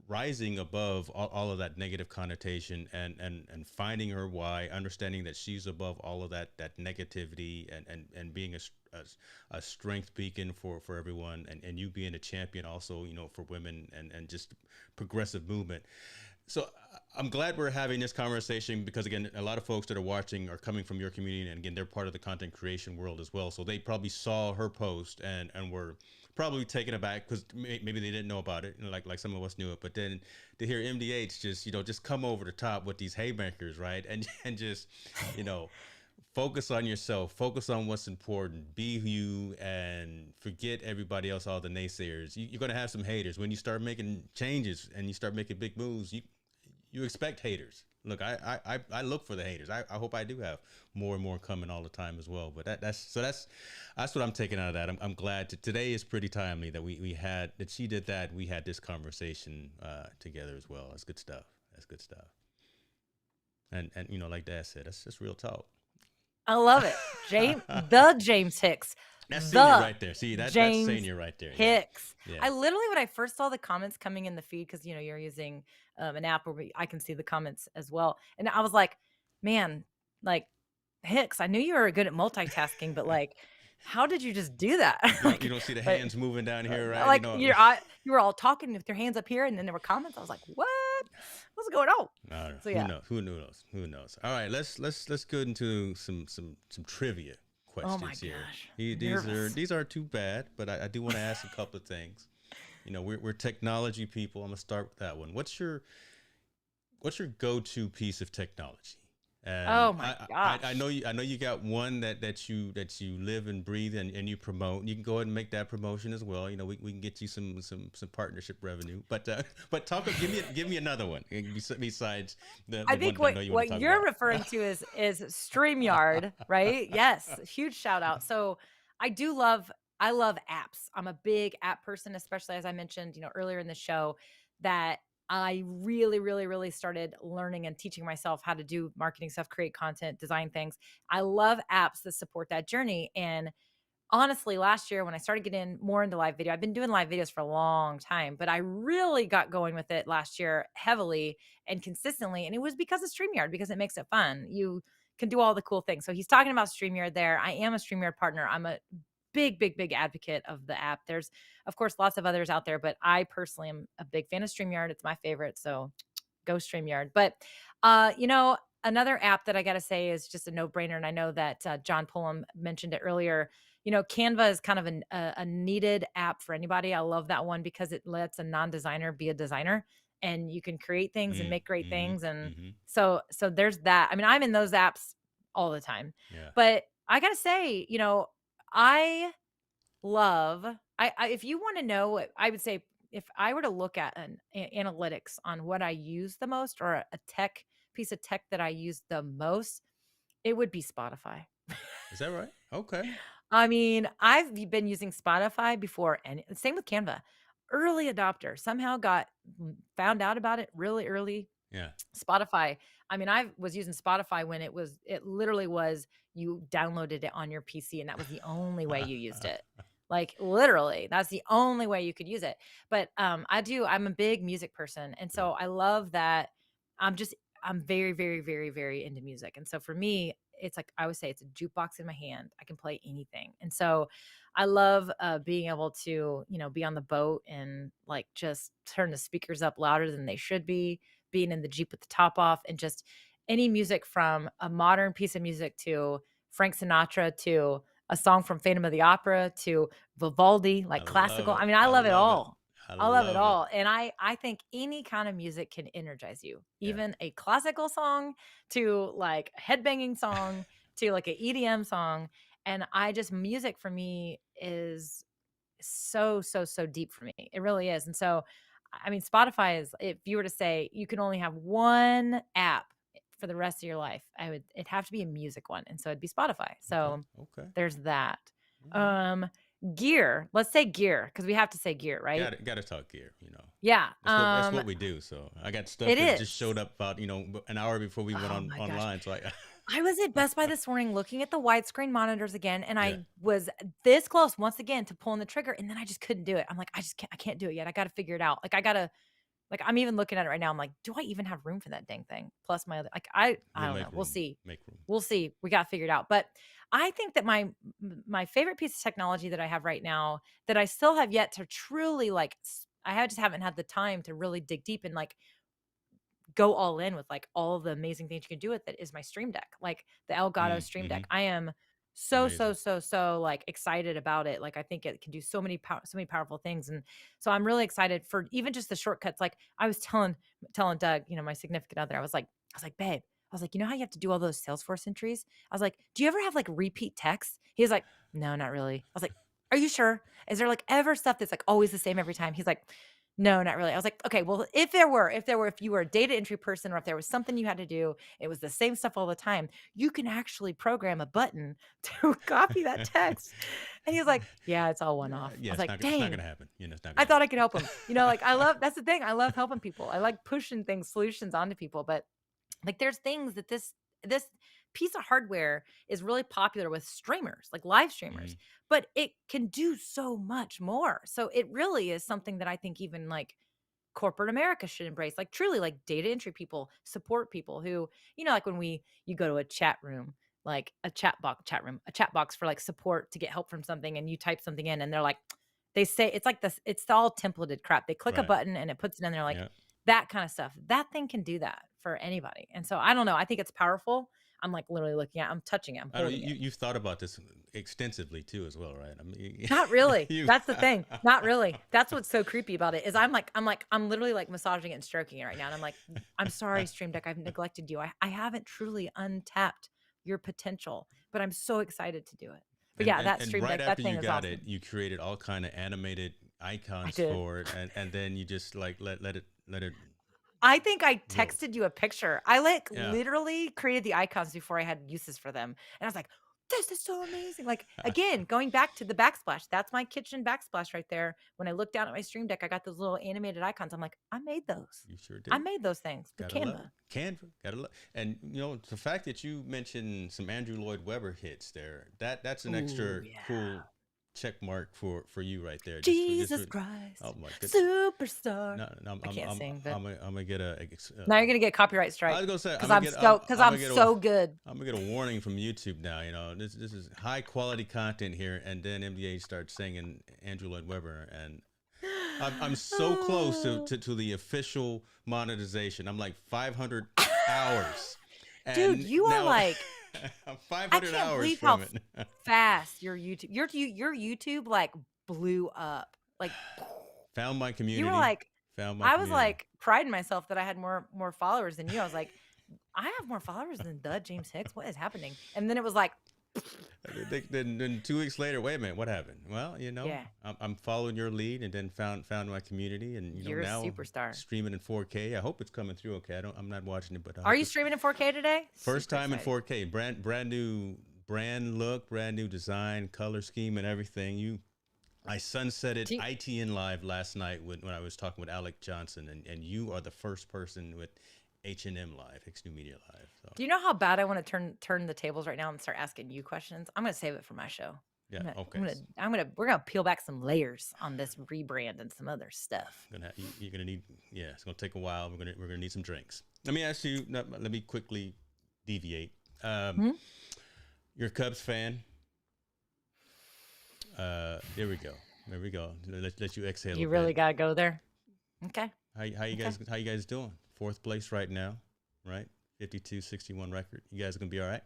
rising above all of that negative connotation, and finding her why, understanding that she's above all of that negativity, and being a strength beacon for everyone, and you being a champion also, for women, and just progressive movement. So I'm glad we're having this conversation, because again, a lot of folks that are watching are coming from your community, and again, they're part of the content creation world as well. So they probably saw her post and were probably taken aback, because maybe they didn't know about it, like some of us knew it. But then to hear MDH just come over the top with these haymakers, right, and just focus on yourself, focus on what's important, be you, and forget everybody else, all the naysayers. You're going to have some haters when you start making changes and you start making big moves. You expect haters. Look, I look for the haters. I hope I do have more and more coming all the time as well. But that's what I'm taking out of that. I'm glad today is pretty timely that we had that she did that. We had this conversation together as well. That's good stuff. That's good stuff. And like Dad said, that's real talk. I love it. James Hicks. That's The senior right there. See, that's James senior right there. Hicks. Yeah. I literally, when I first saw the comments coming in the feed, because you're using an app where I can see the comments as well, and I was like, man, like Hicks, I knew you were good at multitasking, but like, how did you just do that? You don't see the hands moving down here, right? Like you were all talking with your hands up here, and then there were comments. I was like, what? What's going on? So yeah. Who knows? All right, let's go into some trivia questions my here. gosh. These are too bad, but I do want to ask a couple of things. We're technology people. I'm gonna start with that one. What's your go-to piece of technology? And Oh my gosh. I know you got one that you live and breathe and you promote. You can go ahead and make that promotion as well. We can get you some partnership revenue. But give me another one besides the I think one what you're referring to is StreamYard, right? Yes, huge shout out. So I love apps. I'm a big app person, especially as I mentioned, earlier in the show, that I really, really, really started learning and teaching myself how to do marketing stuff, create content, design things. I love apps that support that journey. And honestly, last year when I started getting more into live video, I've been doing live videos for a long time, but I really got going with it last year heavily and consistently. And it was because of StreamYard, because it makes it fun. You can do all the cool things. So he's talking about StreamYard there. I am a StreamYard partner. I'm a big, big, big advocate of the app. There's, of course, lots of others out there, but I personally am a big fan of StreamYard. It's my favorite. So go StreamYard. But, another app that I got to say is just a no-brainer. And I know that John Pullum mentioned it earlier. Canva is kind of a needed app for anybody. I love that one because it lets a non-designer be a designer, and you can create things and make great things. And so there's that. I mean, I'm in those apps all the time. Yeah. But I got to say, I love, if you want to know, I would say if I were to look at an analytics on what I use the most, or a piece of tech that I use the most, it would be Spotify. Is that right? Okay. I mean, I've been using Spotify before, and same with Canva. Early adopter, somehow found out about it really early. Yeah. Spotify. I mean, I was using Spotify when it literally was, you downloaded it on your PC, and that was the only way you used it. Like literally, that's the only way you could use it. But I'm a big music person. And so I love that I'm very, very, very, very into music. And so for me, it's like I always say, it's a jukebox in my hand. I can play anything. And so I love being able to, be on the boat and like just turn the speakers up louder than they should be, being in the Jeep with the top off, and just any music, from a modern piece of music to Frank Sinatra to a song from Phantom of the Opera to Vivaldi, like classical. I mean, I love it all. I love it all. And I think any kind of music can energize you, even a classical song to like a headbanging song to like an EDM song. And I just, music for me is so, so, so deep for me. It really is. And so, I mean, Spotify is, if you were to say you can only have one app for the rest of your life, it'd have to be a music one. And so it'd be Spotify. So Okay. there's that. All right. Gear. Let's say gear, because we have to say gear, right? Gotta talk gear, you know. Yeah. That's what we do. So I got stuff It that is. just showed up about, an hour before we went Oh my gosh. online. So I was at Best Buy this morning looking at the widescreen monitors again, and yeah. I was this close once again to pulling the trigger, and then I just couldn't do it. I'm like, I can't do it yet. I got to figure it out. Like, I'm even looking at it right now. I'm like, do I even have room for that dang thing? Plus my other, like, I We'll don't know. make We'll room. see. Make room. We'll see. We got to figure it out. But I think that my favorite piece of technology that I have right now that I still have yet to truly like, just haven't had the time to really dig deep and like go all in with like all the amazing things you can do with it is my Stream Deck, like the Elgato Stream Deck. I am so, so, Amazing. so, so like excited about it. Like I think it can do so many powerful things. And so I'm really excited for even just the shortcuts. Like I was telling Doug, my significant other, I was like, babe, I was like, you know how you have to do all those Salesforce entries? I was like, do you ever have like repeat text? He was like, no, not really. I was like, are you sure? Is there like ever stuff that's like always the same every time? He's like, no, not really. I was like, okay, well, if you were a data entry person, or if there was something you had to do, it was the same stuff all the time, you can actually program a button to copy that text. And he was like, yeah, it's all one off. I Yeah, was like, it's not dang, gonna happen. It's not I gonna thought I happen. could help him. Like that's the thing. I love helping people. I like pushing solutions onto people, but like there's things that this piece of hardware is really popular with streamers, like live streamers, but it can do so much more. So it really is something that I think even like corporate America should embrace, like truly like data entry people, support people who, like when you go to a chat room, like a chat box for like support to get help from something, and you type something in and they're like, they say it's like this, it's all templated crap. They click a Right. button and it puts it in there, like Yeah. that kind of stuff. That thing can do that for anybody. And so I don't know. I think it's powerful. I'm like literally I'm touching it. I'm I know holding it. you've thought about this extensively too, as well, right? I mean, Not really. you. That's the thing. Not really. That's what's so creepy about it is I'm literally like massaging it and stroking it right now. And I'm like, I'm sorry, Stream Deck, I've neglected you. I haven't truly untapped your potential, but I'm so excited to do it. But yeah, that And Stream right Deck, that after thing you is got it, awesome. you created all kind of animated I icons did. for it, and then you just like let it I think I go. texted you a picture. I like Yeah. literally created the icons before I had uses for them. And I was like, this is so amazing. Like again, going back to the backsplash, that's my kitchen backsplash right there. When I looked down at my Stream Deck, I got those little animated icons. I'm like, I made those. You sure I did. made those things with Gotta love it. Canva. Canva, gotta love. And the fact that you mentioned some Andrew Lloyd Webber hits there, that's an Ooh, extra yeah. cool check mark for you right there. Jesus Christ, oh my goodness. superstar. No, I can't sing, but I'm gonna get now you're gonna get copyright I strike was gonna say because I'm so good. I'm gonna get a warning from YouTube now. This is high quality content here, and then MDA starts singing Andrew Lloyd Webber, and I'm so close to the official monetization. I'm like 500 hours, Dude, and you are now like, I'm I 500 can't hours believe how from it. fast your YouTube like blew up. Like Found my you were community. like, Found my I was community. like priding myself that I had more followers than you. I was like, I have more followers than the James Hicks. What is happening? And then it was like, Then 2 weeks later, wait a minute, what happened? Well, yeah, I'm following your lead, and then found my community, and you're a now superstar. streaming in 4K. I hope it's coming through okay. I'm not watching it, but Are you streaming in 4K today? first Super time excited. in 4K, brand new brand look, brand new design, color scheme, and everything. I sunsetted Do you, ITN Live last night when I was talking with Alec Johnson, and you are the first person with HNM Live, Hicks New Media Live. So do you know how bad I want to turn the tables right now and start asking you questions? I'm gonna save it for my show. yeah, okay. We're gonna peel back some layers on this rebrand and some other stuff. You're gonna need, yeah, it's gonna take a while. We're gonna need some drinks. Let me ask you. Let me quickly deviate. Hmm? You're a Cubs fan. There we go. There we go. Let you exhale. You a really bit. gotta go there. Okay. How you guys doing? 4th place right now, right? 52-61 record. You guys are gonna be all right.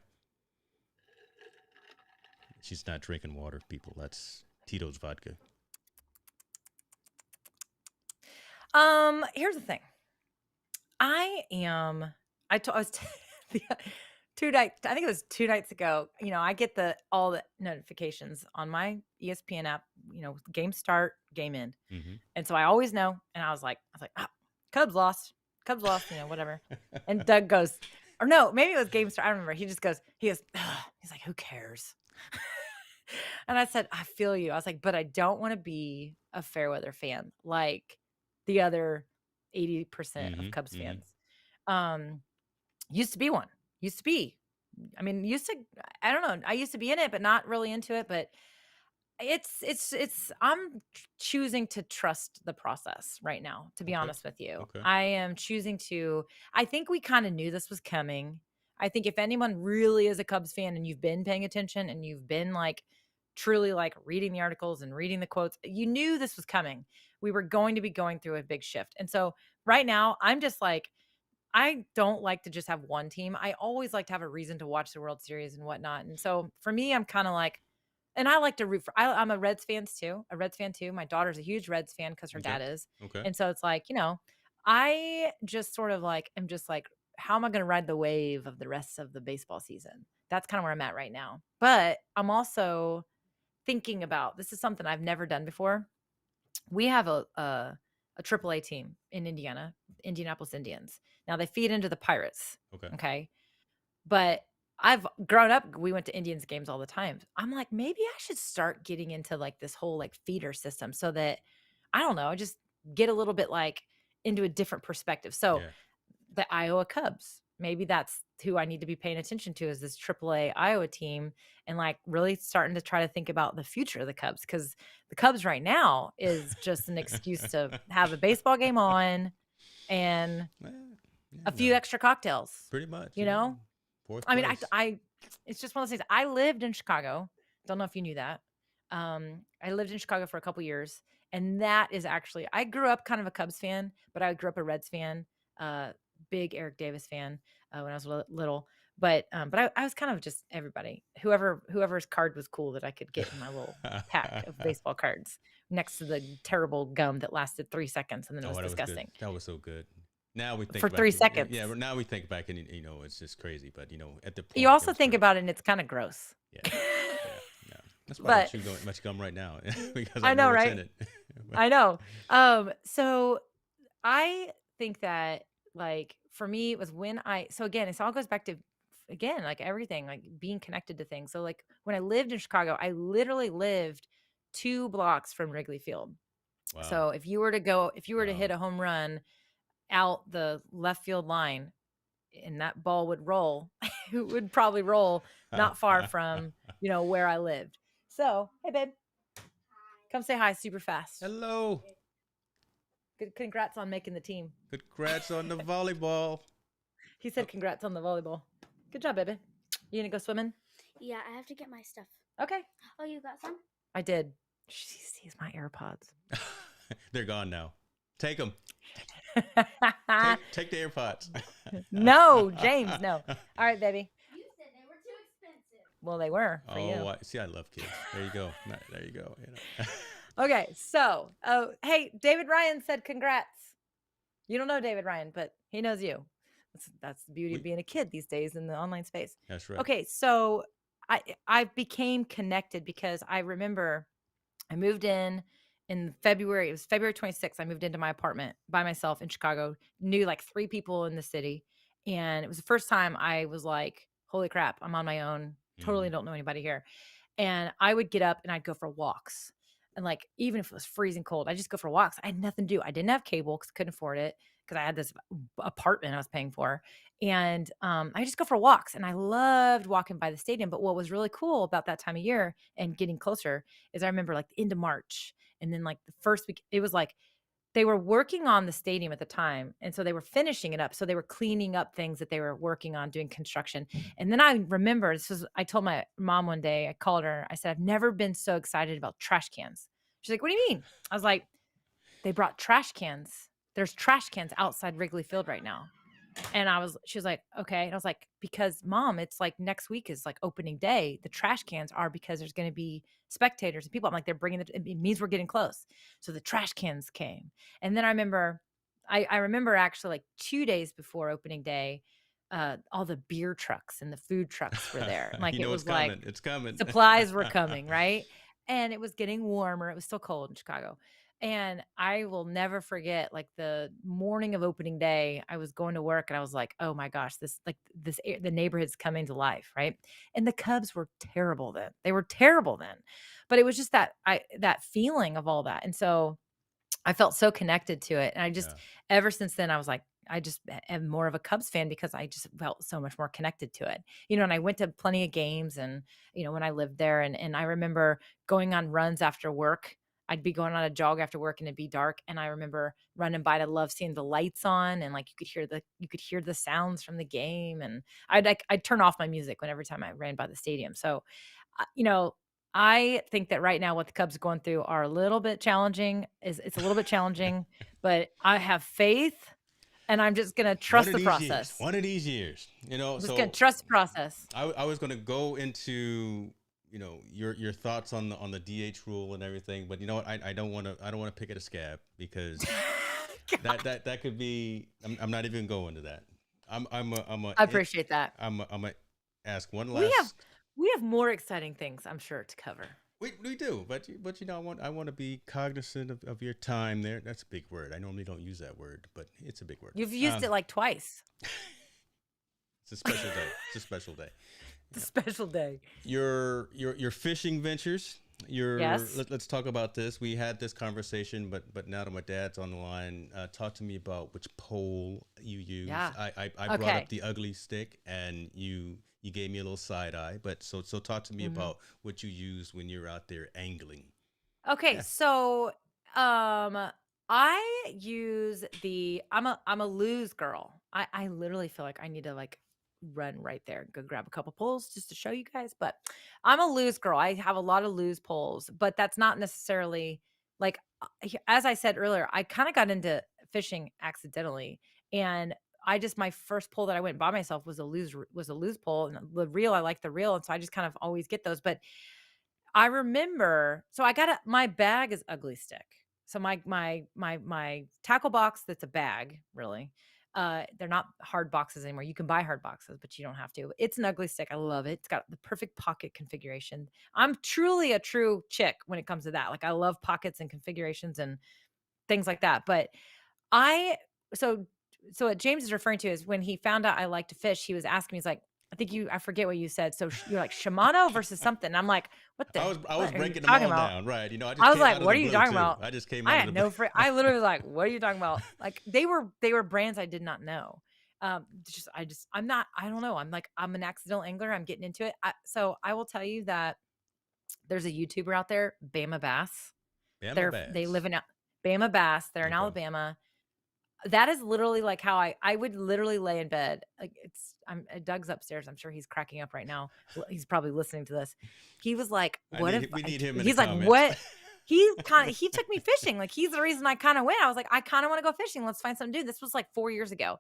She's not drinking water, people. That's Tito's vodka. Here's the thing. I was 2 nights, I think it was 2 nights ago, you know, I get all the notifications on my ESPN app, you know, game start, game end. Mm-hmm. And so I always know. And I was like, ah, Cubs lost, you know, whatever. And Doug goes, or no, maybe it was game start. I don't remember. He goes, he's like, who cares? And I said, I feel you. I was like, but I don't want to be a fair weather fan like the other 80% of Cubs Mm-hmm. fans. Used to be one. Used to be. I mean, I don't know. I used to be in it, but not really into it. But I'm choosing to trust the process right now, to be Okay. honest with you. Okay. I am choosing to, I think we kind of knew this was coming. I think if anyone really is a Cubs fan and you've been paying attention and you've been like truly like reading the articles and reading the quotes, you knew this was coming. We were going to be going through a big shift. And so right now, I'm just like, I don't like to just have one team. I always like to have a reason to watch the World Series and whatnot. And so for me, I'm kind of like, and I like to root for, I'm a Reds fan too. My daughter's a huge Reds fan because her Okay. dad is. Okay. And so it's like, you know, I just sort of like, I'm just like, how am I going to ride the wave of the rest of the baseball season? That's kind of where I'm at right now. But I'm also thinking about, this is something I've never done before. We have a AAA team in Indiana, Indianapolis Indians. Now they feed into the Pirates. Okay. Okay. But I've grown up, we went to Indians games all the time. I'm like, maybe I should start getting into like this whole like feeder system so that I don't know, just get a little bit like into a different perspective. So Yeah. the Iowa Cubs, maybe that's who I need to be paying attention to, is this AAA Iowa team, and like really starting to try to think about the future of the Cubs, because the Cubs right now is just an excuse to have a baseball game on and Well, yeah, a few no, extra cocktails, pretty much. you Yeah. know? Fourth I mean, place. it's just one of those things. I lived in Chicago. Don't know if you knew that. I lived in Chicago for a couple years, and that is actually, I grew up kind of a Cubs fan, but I grew up a Reds fan, uh, big Eric Davis fan when I was little. But I was kind of just everybody, whoever's card was cool that I could get in my little pack of baseball cards next to the terrible gum that lasted 3 seconds and then it Oh, was that was good. disgusting That was so good. Now we think for back. 3 Yeah, seconds. yeah. Now we think back, and you know, it's just crazy. But you know, at the point, You it also was think great. about it and it's kind of gross. Yeah. Yeah. Yeah. That's why I But don't chew much gum right now because I I know know, what's right? in it. I know. So I think that like for me it was when so again, it all goes back to again, like everything, like being connected to things. So like when I lived in Chicago, I literally lived 2 blocks from Wrigley Field. Wow. So if you were to hit Wow. a home run out the left field line and that ball would roll, it would probably roll not far from, you know, where I lived. So, hey babe, come say hi super fast. Hello. Good, congrats on making the team. Congrats on the volleyball. He said congrats on the volleyball. Good job, baby. You gonna go swimming? Yeah, I have to get my stuff. Okay. Oh, you got some? I did. She sees my AirPods. They're gone now. Take them. Take the AirPods. No, James, no. All right, baby. You said they were too expensive. Well, they were for you. Oh, see, I love kids. There you go. There you go. You know. Okay, so, hey, David Ryan said congrats. You don't know David Ryan, but he knows you. That's the beauty of being a kid these days in the online space. That's right. Okay, so I became connected because I remember I moved in February. It was February 26th. I moved into my apartment by myself in Chicago, knew like 3 people in the city. And it was the first time I was like, holy crap, I'm on my own. Totally don't know anybody here. And I would get up and I'd go for walks. And like, even if it was freezing cold, I just go for walks. I had nothing to do. I didn't have cable because I couldn't afford it because I had this apartment I was paying for. And I just go for walks. And I loved walking by the stadium. But what was really cool about that time of year and getting closer is I remember like the end of March. And then like the first week, it was like they were working on the stadium at the time. And so they were finishing it up. So they were cleaning up things that they were working on, doing construction. And then I remember I told my mom one day, I called her, I said, I've never been so excited about trash cans. She's like, what do you mean? I was like, they brought trash cans. There's trash cans outside Wrigley Field right now. And she was like, okay. And I was like, because mom, it's like next week is like opening day. The trash cans are because there's going to be spectators and people. I'm like, they're bringing it means we're getting close. So the trash cans came. And then I remember actually like 2 days before opening day, all the beer trucks and the food trucks were there. Like You it know it's was like coming. It's coming. supplies were coming, right? And it was getting warmer. It was still cold in Chicago. And I will never forget, like the morning of opening day, I was going to work and I was like, oh my gosh, the neighborhood's coming to life, right? And the Cubs were terrible then. They were terrible then. But it was just that feeling of all that. And so I felt so connected to it. And I just, Yeah. ever since then, I was like, I just am more of a Cubs fan because I just felt so much more connected to it. And I went to plenty of games and, when I lived there and I remember going on runs after work. I'd be going on a jog after work and it'd be dark. And I remember running by to love seeing the lights on and like you could hear the sounds from the game. And I'd turn off my music whenever time I ran by the stadium. So, I think that right now what the Cubs are going through are a little bit challenging. It's a little bit challenging, but I have faith and I'm just gonna One trust of the these years. process. One of these years. I'm just gonna So trust the process. I was going to go into your thoughts on the DH rule and everything, but you know what? I don't want to pick at a scab because that could be. I'm not even going to that. I appreciate that. I'm a ask one We have last. we have more exciting things, I'm sure, to cover. We do, but I want to be cognizant of your time there. That's a big word. I normally don't use that word, but it's a big word. You've used it like twice. It's a special day. It's a special day. It's a special day. Your fishing ventures. Yes. Let's talk about this. We had this conversation, but now that my dad's on the line, talk to me about which pole you use. Yeah. I brought Okay. up the ugly stick, and you gave me a little side eye. But so talk to me about what you use when you're out there angling. Okay, Yeah. so I use I'm a lose girl. I literally feel like I need to like run right there and go grab a couple poles just to show you guys, but I'm a lose girl. I have a lot of lose poles, but that's not necessarily like as I said earlier, I kind of got into fishing accidentally and my first pole that I went and bought myself was a lose pole and the reel I like the reel and so I just kind of always get those, but I remember so my bag is ugly stick. So my tackle box that's a bag, really. They're not hard boxes anymore. You can buy hard boxes, but you don't have to. It's an ugly stick. I love it. It's got the perfect pocket configuration. I'm truly a true chick when it comes to that. Like I love pockets and configurations and things like that. But I so so what James is referring to is when he found out I like to fish, he was asking me, he's like, I forget what you said. So you're like Shimano versus something. And I'm like, I was what are you breaking them talking all about? down, right? I just I was came out like, of what the are you blue talking too. about? I just came I out of had the no blue. I literally was like, what are you talking about? Like they were brands I did not know. I don't know. I'm an accidental angler. I'm getting into it. So I will tell you that there's a YouTuber out there, Bama Bass. Bama They live bass. in Bama Bass. They're in Okay. Alabama. That is literally like how I would literally lay in bed. Like Doug's upstairs. I'm sure he's cracking up right now. He's probably listening to this. He was like, "What if?" We need him in the He's like, comments. "What?" He took me fishing. Like he's the reason I kind of went. I was like, I kind of want to go fishing. Let's find something to do. This was like 4 years ago,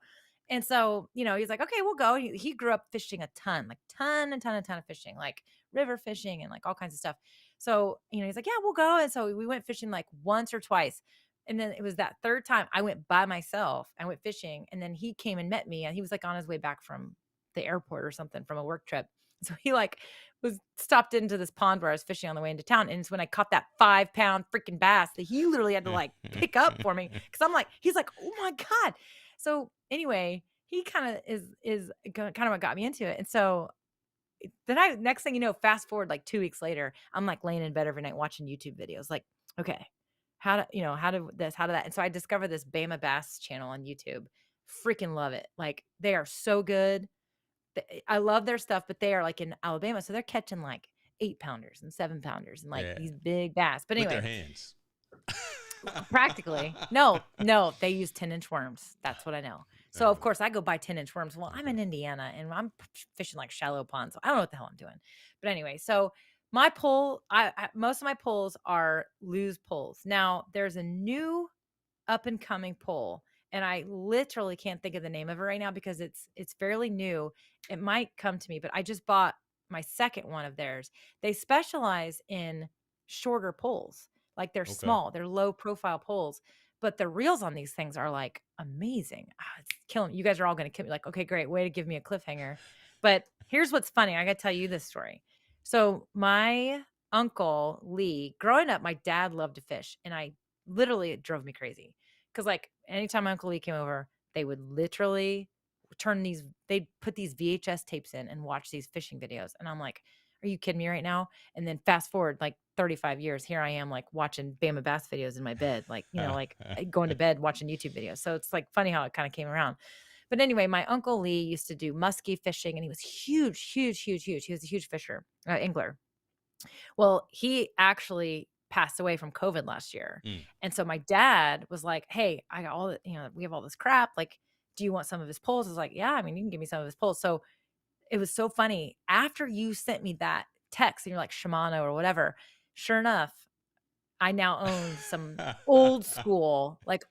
and so he's like, "Okay, we'll go." He grew up fishing a ton, like ton and ton and ton of fishing, like river fishing and like all kinds of stuff. So he's like, "Yeah, we'll go." And so we went fishing like once or twice. And then it was that third time I went by myself. I went fishing and then he came and met me and he was like on his way back from the airport or something from a work trip. So he like was stopped into this pond where I was fishing on the way into town. And it's when I caught that 5-pound freaking bass that he literally had to like pick up for me. Cause he's like, oh my God. So anyway, he kind of is kind of what got me into it. And so then next thing you know, fast forward like 2 weeks later, I'm like laying in bed every night watching YouTube videos. Like, okay, how to this, how to that. And so I discovered this Bama Bass channel on YouTube. Freaking love it. Like they are so good. I love their stuff, but they are like in Alabama. So they're catching like 8-pounders and 7-pounders and like Yeah. these big bass. But With their anyway, hands. practically. No, they use 10-inch worms. That's what I know. So of course I go buy 10-inch worms. Well, I'm in Indiana and I'm fishing like shallow ponds. So I don't know what the hell I'm doing. But anyway, so my pole, most of my poles are lose poles. Now there's a new up and coming pole and I literally can't think of the name of it right now because it's fairly new. It might come to me, but I just bought my second one of theirs. They specialize in shorter poles. Like they're Okay. small, they're low profile poles, but the reels on these things are like amazing. It's killing me. You guys are all going to kill me. Like, okay, great. Way to give me a cliffhanger. But here's what's funny. I got to tell you this story. So my uncle Lee, growing up, my dad loved to fish, and it drove me crazy. Cause like anytime my Uncle Lee came over, they would literally they'd put these VHS tapes in and watch these fishing videos. And I'm like, are you kidding me right now? And then fast forward like 35 years, here I am like watching Bama Bass videos in my bed, like, like going to bed watching YouTube videos. So it's like funny how it kind of came around. But anyway, my Uncle Lee used to do muskie fishing, and he was huge, huge, huge, huge. He was a huge fisher, angler. Well, he actually passed away from COVID last year. Mm. And so my dad was like, hey, I got we have all this crap. Like, do you want some of his poles? I was like, yeah, I mean, you can give me some of his poles. So it was so funny. After you sent me that text and you're like Shimano or whatever, sure enough, I now own some old school Love it.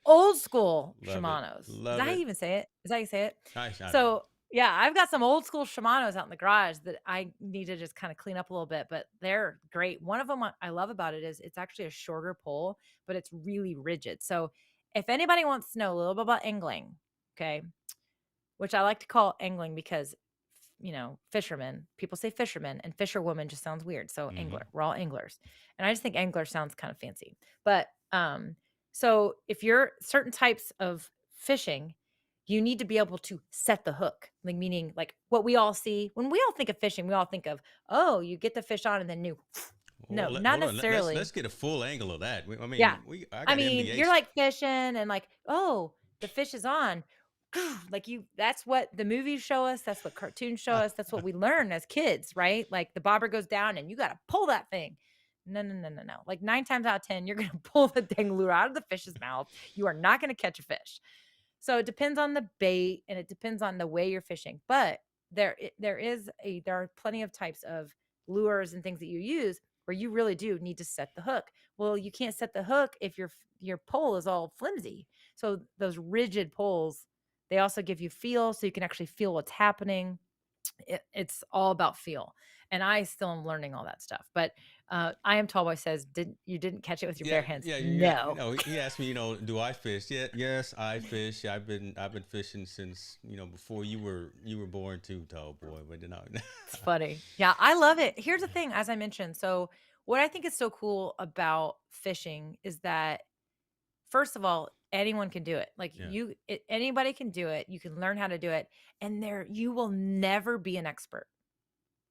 Shimanos. Is Love that how it. you even say it? Is that how you say it? I don't know. So yeah, I've got some old school Shimanos out in the garage that I need to just kind of clean up a little bit, but they're great. One of them I love about it is it's actually a shorter pole, but it's really rigid. So if anybody wants to know a little bit about angling, okay, which I like to call angling because fishermen, people say fishermen, and fisherwoman just sounds weird. So angler, we're all anglers. And I just think angler sounds kind of fancy. But so if you're certain types of fishing, you need to be able to set the hook. Like meaning like what we all see when we all think of fishing, we all think of, oh, you get the fish on and then no, Well, not hold on. necessarily. Let's get a full angle of that. I mean, Yeah. I I got mean, NBA. you're like fishing and like, oh, the fish is on. Like that's what the movies show us. That's what cartoons show us. That's what we learn as kids, right? Like the bobber goes down and you got to pull that thing. No, no, no, no, no. Like 9 times out of 10, you're going to pull the dang lure out of the fish's mouth. You are not going to catch a fish. So it depends on the bait and it depends on the way you're fishing. But there are plenty of types of lures and things that you use where you really do need to set the hook. Well, you can't set the hook if your pole is all flimsy. So those rigid poles, they also give you feel, so you can actually feel what's happening. It's all about feel, and I still am learning all that stuff. But I am Tall Boy says, you didn't catch it with your bare hands? No. He asked me, do I fish? Yeah, yes, I fish. I've been fishing since before you were born too, Tall Boy. But It's funny. Yeah, I love it. Here's the thing, as I mentioned. So what I think is so cool about fishing is that, first of all, anyone can do it. Like Yeah. anybody can do it. You can learn how to do it. And you will never be an expert.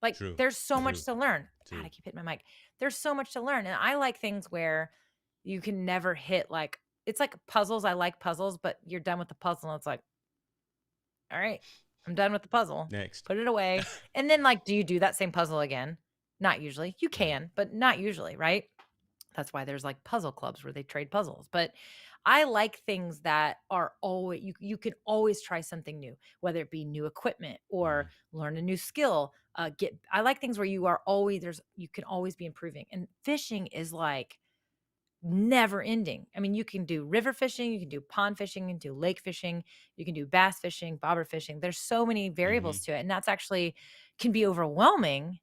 Like True. there's so much True. to learn. True. God, I keep hitting my mic. There's so much to learn. And I like things where you can never hit like, it's like puzzles. I like puzzles, but you're done with the puzzle. And it's like, all right, I'm done with the puzzle. Next. Put it away. And then like, do you do that same puzzle again? Not usually. You can, but not usually, right? That's why there's like puzzle clubs where they trade puzzles. But I like things that are always, you can always try something new, whether it be new equipment or learn a new skill. I like things where you can always be improving. And fishing is like never ending. I mean, you can do river fishing, you can do pond fishing, you can do lake fishing, you can do bass fishing, bobber fishing. There's so many variables to it. And that's actually can be overwhelming,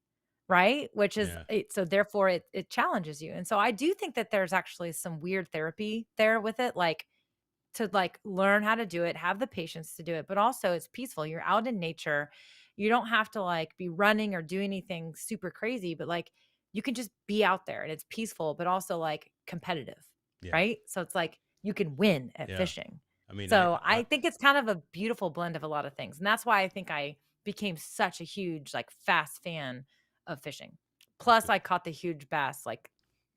right? Which is so therefore it challenges you. And so I do think that there's actually some weird therapy there with it, like to like learn how to do it, have the patience to do it, but also it's peaceful. You're out in nature. You don't have to like be running or do anything super crazy, but like you can just be out there and it's peaceful, but also like competitive, right? So it's like you can win at fishing. I mean, so I think it's kind of a beautiful blend of a lot of things. And that's why I think I became such a huge, like fast fan of fishing. Plus I caught the huge bass like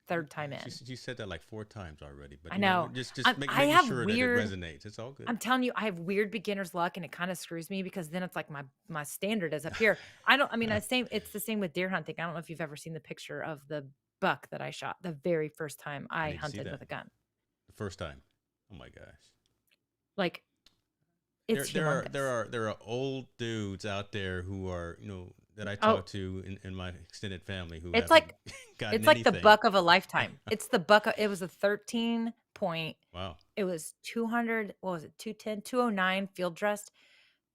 third time in. You said that like 4 times already, but I know. Just I making have sure weird, that it resonates. It's all good. I'm telling you, I have weird beginner's luck, and it kind of screws me because then it's like my standard is up here. It's the same with deer hunting. I don't know if you've ever seen the picture of the buck that I shot the very first time I hunted with a gun. The first time. Oh my gosh. Like it's humongous. There are old dudes out there who are, that I talk to in my extended family who it's like anything. The buck of a lifetime. It's the buck. It was a 13 point. Wow. It was 200. What was it? 210, 209 field dressed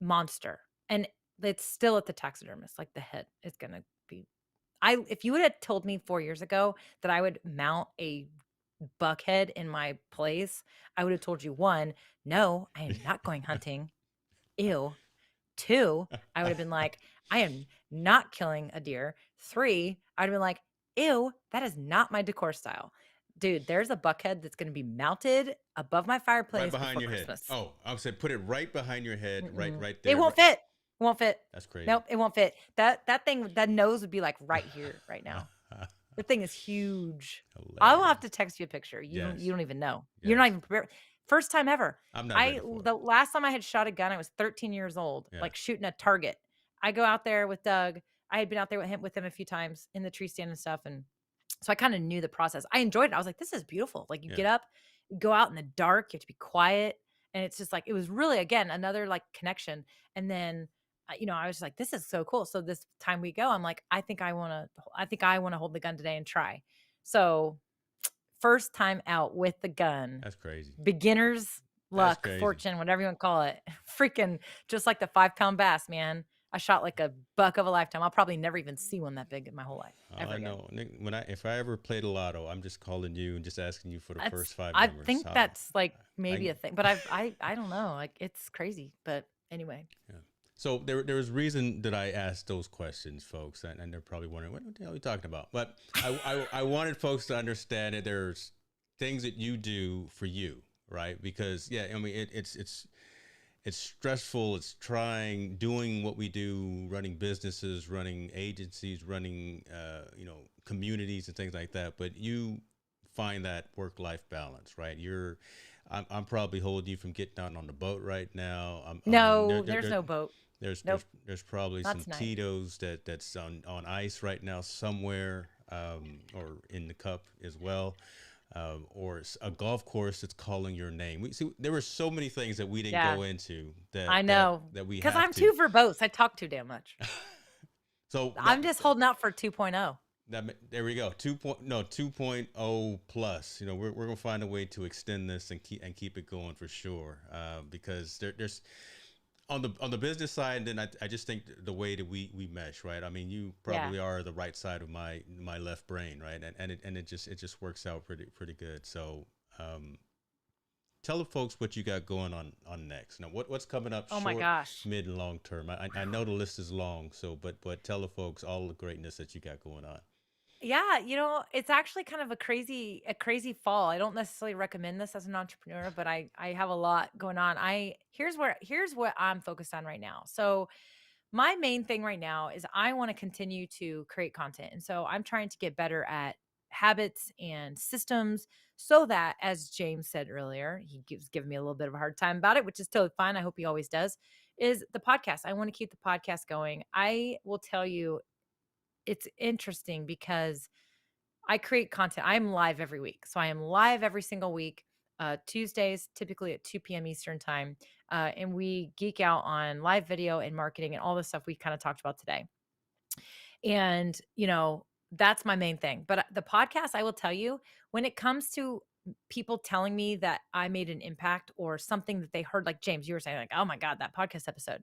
monster. And it's still at the taxidermist. Like the head is going to be, if you would have told me 4 years ago that I would mount a buckhead in my place, I would have told you, one, no, I am not going hunting. Ew. Two, I would have been like, I am not killing a deer. Three, I'd have been like, ew, that is not my decor style. Dude, there's a buckhead that's going to be mounted above my Right fireplace behind before your head. Christmas. Oh, I said put it right behind your head, right, Mm-mm. right It there. won't fit. It won't fit. That's crazy. Nope, it won't fit. That thing, that nose would be like right here, right now. The thing is huge. I will have to text you a picture. You Yes. don't even know. You're not Yes. even prepared. First time ever. I'm not ready for it. The last time I had shot a gun, I was 13 years old, Yeah. like shooting a target. I go out there with Doug. I had been out there with him a few times in the tree stand and stuff, and so I kind of knew the process. I enjoyed it. I was like, this is beautiful. Like you Yeah. get up, you go out in the dark, you have to be quiet, and it's just like it was really again another like connection. And then I was like, this is so cool. So this time we go, I'm like, I think I want to hold the gun today and try. So first time out with the gun, That's crazy. beginner's That's luck, crazy. fortune, whatever you want to call it. Freaking just like the 5-pound bass, man. I shot like a buck of a lifetime. I'll probably never even see one that big in my whole life. Oh, Ever I again. know. Nick, if I ever played a lotto, I'm just calling you and just asking you for the first 5 I numbers. think that's like maybe I- a thing, but I don't know. Like it's crazy, but anyway. Yeah. So there was reason that I asked those questions, folks, and they're probably wondering what the hell are we talking about. But I wanted folks to understand that there's things that you do for you, right? Because I mean it's stressful. It's doing what we do, running businesses, running agencies, running communities and things like that. But you find that work-life balance, right? I'm probably holding you from getting out on the boat right now. No, there's no boat. Nope. There's probably Not some tonight. Tito's that's on ice right now somewhere, or in the cup as well, or a golf course that's calling your name. We see there were so many things that we didn't Yeah. go into that I know. that we Because have I'm to. too verbose. I talk too damn much. So I'm just holding out for 2.0. There we go. 2.0 plus. We're gonna find a way to extend this and keep it going for sure. Because there's on the business side, then I just think the way that we mesh, right? I mean, you probably are the right side of my left brain, right? And it just works out pretty good. So tell the folks what you got going on next. Now, what's coming up? Oh my short, gosh. mid, and long term. I know the list is long, so but tell the folks all the greatness that you got going on. Yeah, it's actually kind of a crazy fall. I don't necessarily recommend this as an entrepreneur, but I have a lot going on. Here's what I'm focused on right now. So my main thing right now is I want to continue to create content. And so I'm trying to get better at habits and systems so that, as James said earlier, he gives giving me a little bit of a hard time about it, which is totally fine. I hope he always does, is the podcast. I want to keep the podcast going. I will tell you, it's interesting because I create content. I'm live every week. So I am live every single week, Tuesdays, typically at 2 p.m. Eastern time. And we geek out on live video and marketing and all the stuff we kind of talked about today. And, that's my main thing. But the podcast, I will tell you, when it comes to people telling me that I made an impact or something that they heard, like James, you were saying, like, oh my God, that podcast episode.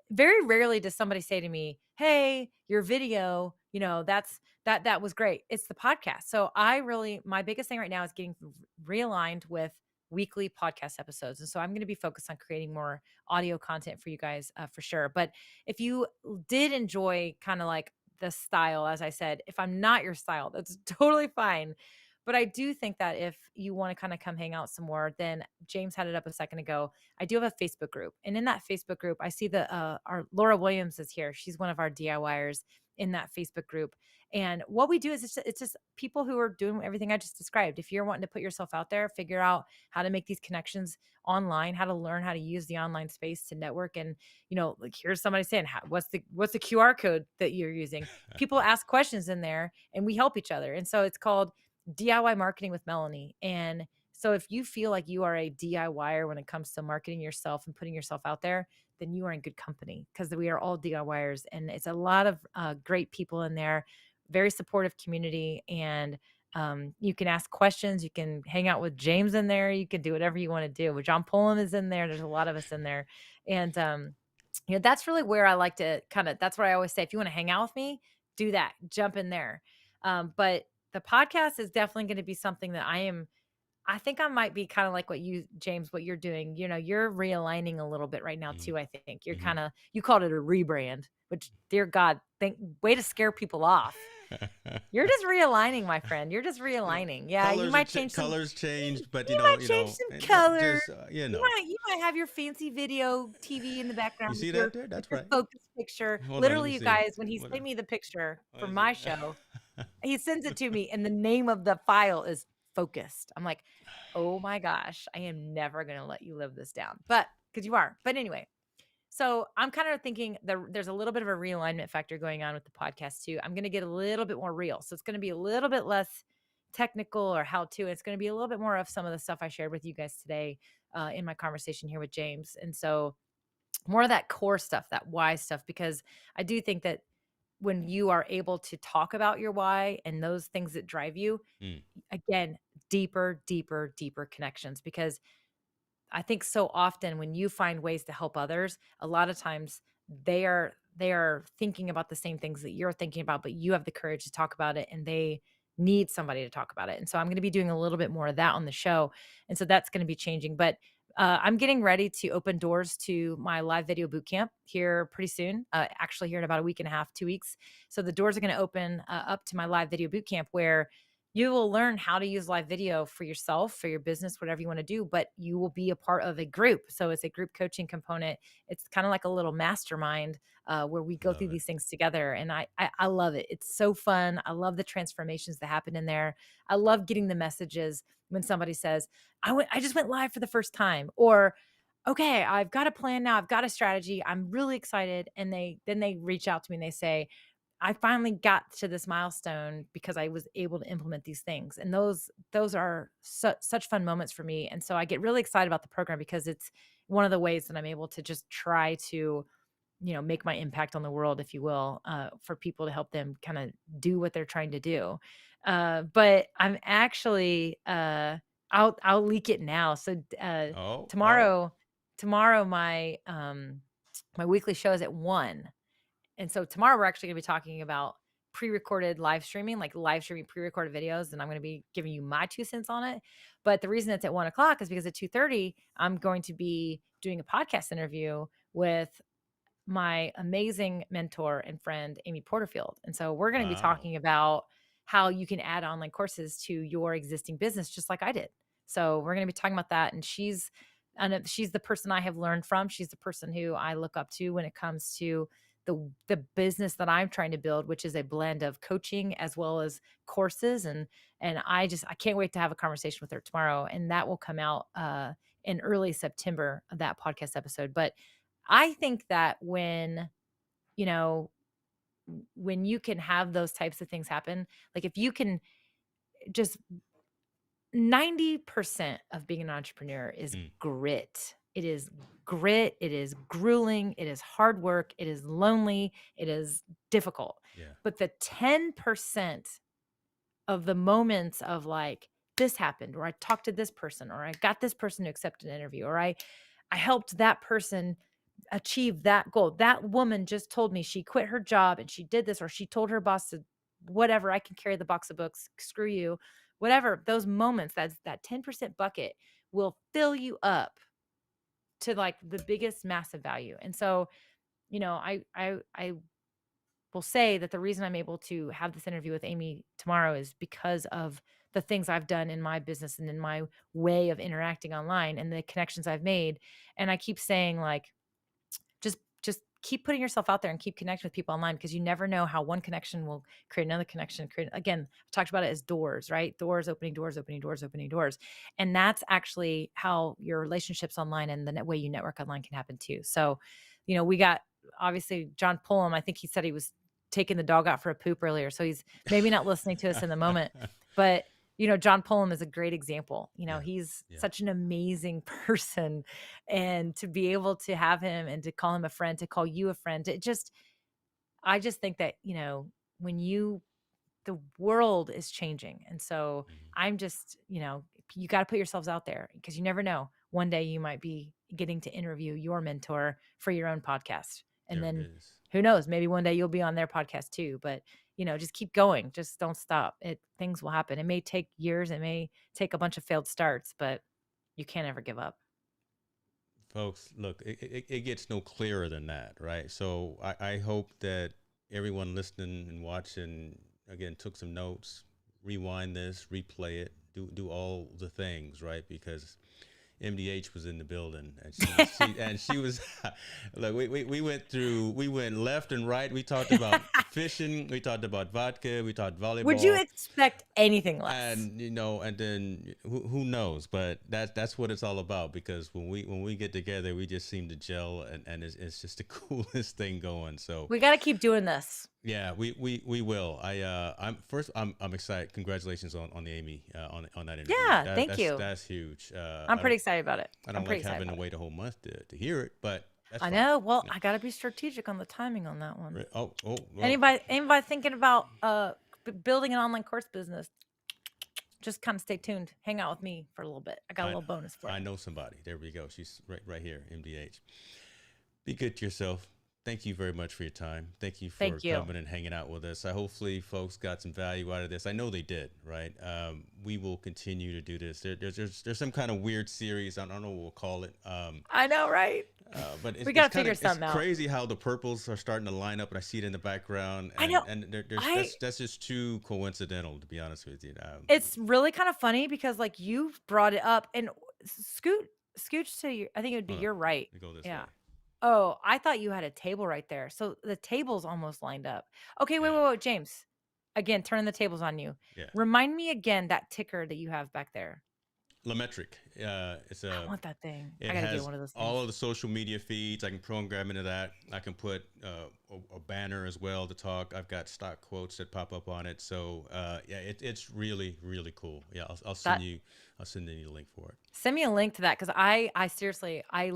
Very rarely does somebody say to me, hey, your video, that was great. It's the podcast. So my biggest thing right now is getting realigned with weekly podcast episodes. And so I'm going to be focused on creating more audio content for you guys for sure. But if you did enjoy kind of like the style, as I said, if I'm not your style, that's totally fine. But I do think that if you want to kind of come hang out some more, then James had it up a second ago. I do have a Facebook group. And in that Facebook group, I see our Laura Williams is here. She's one of our DIYers in that Facebook group. And what we do is it's just people who are doing everything I just described. If you're wanting to put yourself out there, figure out how to make these connections online, how to learn how to use the online space to network. And, like here's somebody saying, what's the QR code that you're using? People ask questions in there and we help each other. And so it's called DIY Marketing with Melanie. And so if you feel like you are a DIYer when it comes to marketing yourself and putting yourself out there, then you are in good company because we are all DIYers. And it's a lot of great people in there, very supportive community. And you can ask questions. You can hang out with James in there. You can do whatever you want to do. John Pullum is in there. There's a lot of us in there. And, that's really where I like to that's what I always say. If you want to hang out with me, do that. Jump in there. But the podcast is definitely going to be something that I think I might be kind of like what you, James, what you're doing. You're realigning a little bit right now Mhm. too. I think you're Mhm. you called it a rebrand, which, dear God, way to scare people off. You're just realigning, my friend. You're just You know, realigning. Yeah, you might change some. colors changed, but You might change some colors. just You might have your fancy video TV in the you background see that there? with That's your right. focus picture. Hold on, let me Literally, you see. guys, when he What? sent me the picture Let for me my see. show, he sends it to me, and the name of the file is focused. I'm like, oh my gosh, I am never gonna let you live this down. But because you are. But anyway, so I'm kind of thinking there's a little bit of a realignment factor going on with the podcast too. I'm gonna get a little bit more real. So it's gonna be a little bit less technical or how to. It's gonna be a little bit more of some of the stuff I shared with you guys today in my conversation here with James. And so more of that core stuff, that why stuff, because I do think that when you are able to talk about your why and those things that drive you, Mm, again, deeper, deeper, deeper connections. Because I think so often when you find ways to help others, a lot of times they are thinking about the same things that you're thinking about, but you have the courage to talk about it and they need somebody to talk about it. And so I'm going to be doing a little bit more of that on the show. And so that's going to be changing. But I'm getting ready to open doors to my live video boot camp here pretty soon, actually here in about a week and a half, 2 weeks. So the doors are going to open up to my live video boot camp where you will learn how to use live video for yourself, for your business, whatever you want to do, but you will be a part of a group. So it's a group coaching component. It's kind of like a little mastermind where we go love through it. these things together. And I love it. It's so fun. I love the transformations that happen in there. I love getting the messages when somebody says, I just went live for the first time, or okay, I've got a plan now. I've got a strategy. I'm really excited. And then they reach out to me and they say, I finally got to this milestone because I was able to implement these things. And those are such fun moments for me. And so I get really excited about the program because it's one of the ways that I'm able to just try to, make my impact on the world, if you will, for people to help them kind of do what they're trying to do. But I'm actually, I'll leak it now. So Oh, oh, tomorrow, tomorrow my weekly show is at 1. And so tomorrow we're actually going to be talking about pre-recorded live streaming, like live streaming pre-recorded videos, and I'm going to be giving you my 2 cents on it. But the reason it's at 1 o'clock is because at 2:30 I'm going to be doing a podcast interview with my amazing mentor and friend, Amy Porterfield. And so we're going to be wow. talking about how you can add online courses to your existing business, just like I did. So we're going to be talking about that. And she's the person I have learned from. She's the person who I look up to when it comes to the business that I'm trying to build, which is a blend of coaching as well as courses. And I can't wait to have a conversation with her tomorrow. And that will come out in early September, that podcast episode. But I think that you know, when you can have those types of things happen, like if you can just 90% of being an entrepreneur is Mm, grit. It is grit. It is grueling. It is hard work. It is lonely. It is difficult. yeah. But the 10% of the moments of like, this happened, or I talked to this person, or I got this person to accept an interview, or I helped that person achieve that goal. That woman just told me she quit her job and she did this, or she told her boss to whatever, I can carry the box of books, screw you, whatever. Those moments, that's that 10% bucket will fill you up to like the biggest massive value. And so, I will say that the reason I'm able to have this interview with Amy tomorrow is because of the things I've done in my business and in my way of interacting online and the connections I've made. And I keep saying like, just keep putting yourself out there and keep connecting with people online, because you never know how one connection will create another connection. Again, I talked about it as doors, right? Doors opening, doors opening, doors opening, doors. And that's actually how your relationships online and the way you network online can happen too. So, we got obviously John Pullum. I think he said he was taking the dog out for a poop earlier. So he's maybe not listening to us in the moment, but John Pullum is a great example. Yeah. He's Yeah. such an amazing person, and to be able to have him and to call him a friend, to call you a friend, I just think that, when the world is changing. And so Mhm. I'm just, you got to put yourselves out there, because you never know. One day you might be getting to interview your mentor for your own podcast. And There it then is. who knows, maybe one day you'll be on their podcast too. But, just keep going. Just don't stop. Things will happen. It may take years. It may take a bunch of failed starts, but you can't ever give up. Folks, look, it gets no clearer than that, right? So I hope that everyone listening and watching, again, took some notes, rewind this, replay it, do all the things, right? Because MDH was in the building, and she was. Look, we went left and right. We talked about fishing, we talked about vodka, we talked volleyball. Would you expect anything less? And and then who knows? But that's what it's all about. Because when we get together, we just seem to gel, and it's just the coolest thing going. So we got to keep doing this. Yeah, we will. I'm excited. Congratulations on the Amy on that interview. Yeah, thank you. That's huge. I'm pretty excited about it. I don't like having to wait a whole month to hear it, but that's I fine. know. Well, I got to be strategic on the timing on that one. Oh. Well, Anybody thinking about building an online course business? Just kind of stay tuned. Hang out with me for a little bit. I got a little bonus for you. I know somebody. There we go. She's right here, MDH. Be good to yourself. Thank you very much for your time. Thank you for coming and hanging out with us. Hopefully folks got some value out of this. I know they did, right? We will continue to do this. There's some kind of weird series. I don't know what we'll call it. I know, right? But we got to figure something out. It's crazy how the purples are starting to line up, and I see it in the background. And, I know. And that's just too coincidental, to be honest with you. It's really kind of funny because like you brought it up, and scooch to your, I think it would be your right. Go this way. Oh, I thought you had a table right there. So the table's almost lined up. Okay, wait, James. Again, turning the tables on you. Yeah. Remind me again that ticker that you have back there. Lametric. I want that thing. I gotta get one of those things. All of the social media feeds. I can program into that. I can put a banner as well to talk. I've got stock quotes that pop up on it. So it's really, really cool. Yeah, I'll send you a link for it. Send me a link to that because I seriously I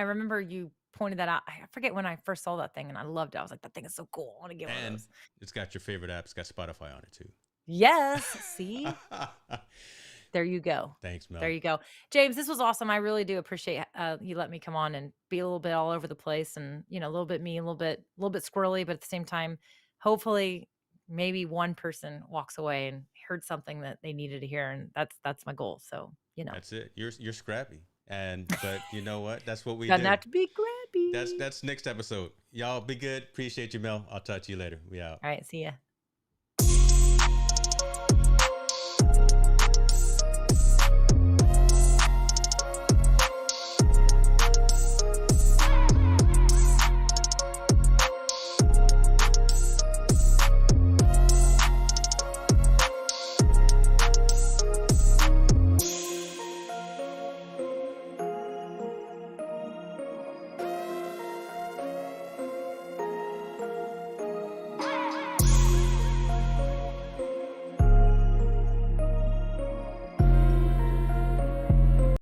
remember you pointed that out. I forget when I first saw that thing and I loved it. I was like, that thing is so cool. I want to get one of those. It's got your favorite apps. It's got Spotify on it too. Yes. See? There you go. Thanks, Mel. There you go. James, this was awesome. I really do appreciate you let me come on and be a little bit all over the place and, a little bit me, a little bit squirrely, but at the same time, hopefully maybe one person walks away and heard something that they needed to hear. And that's my goal. So, That's it. You're scrappy. But you know what? That's what we do. Not to be scrappy. That's next episode. Y'all be good. Appreciate you, Mel. I'll talk to you later. We out. All right. See ya.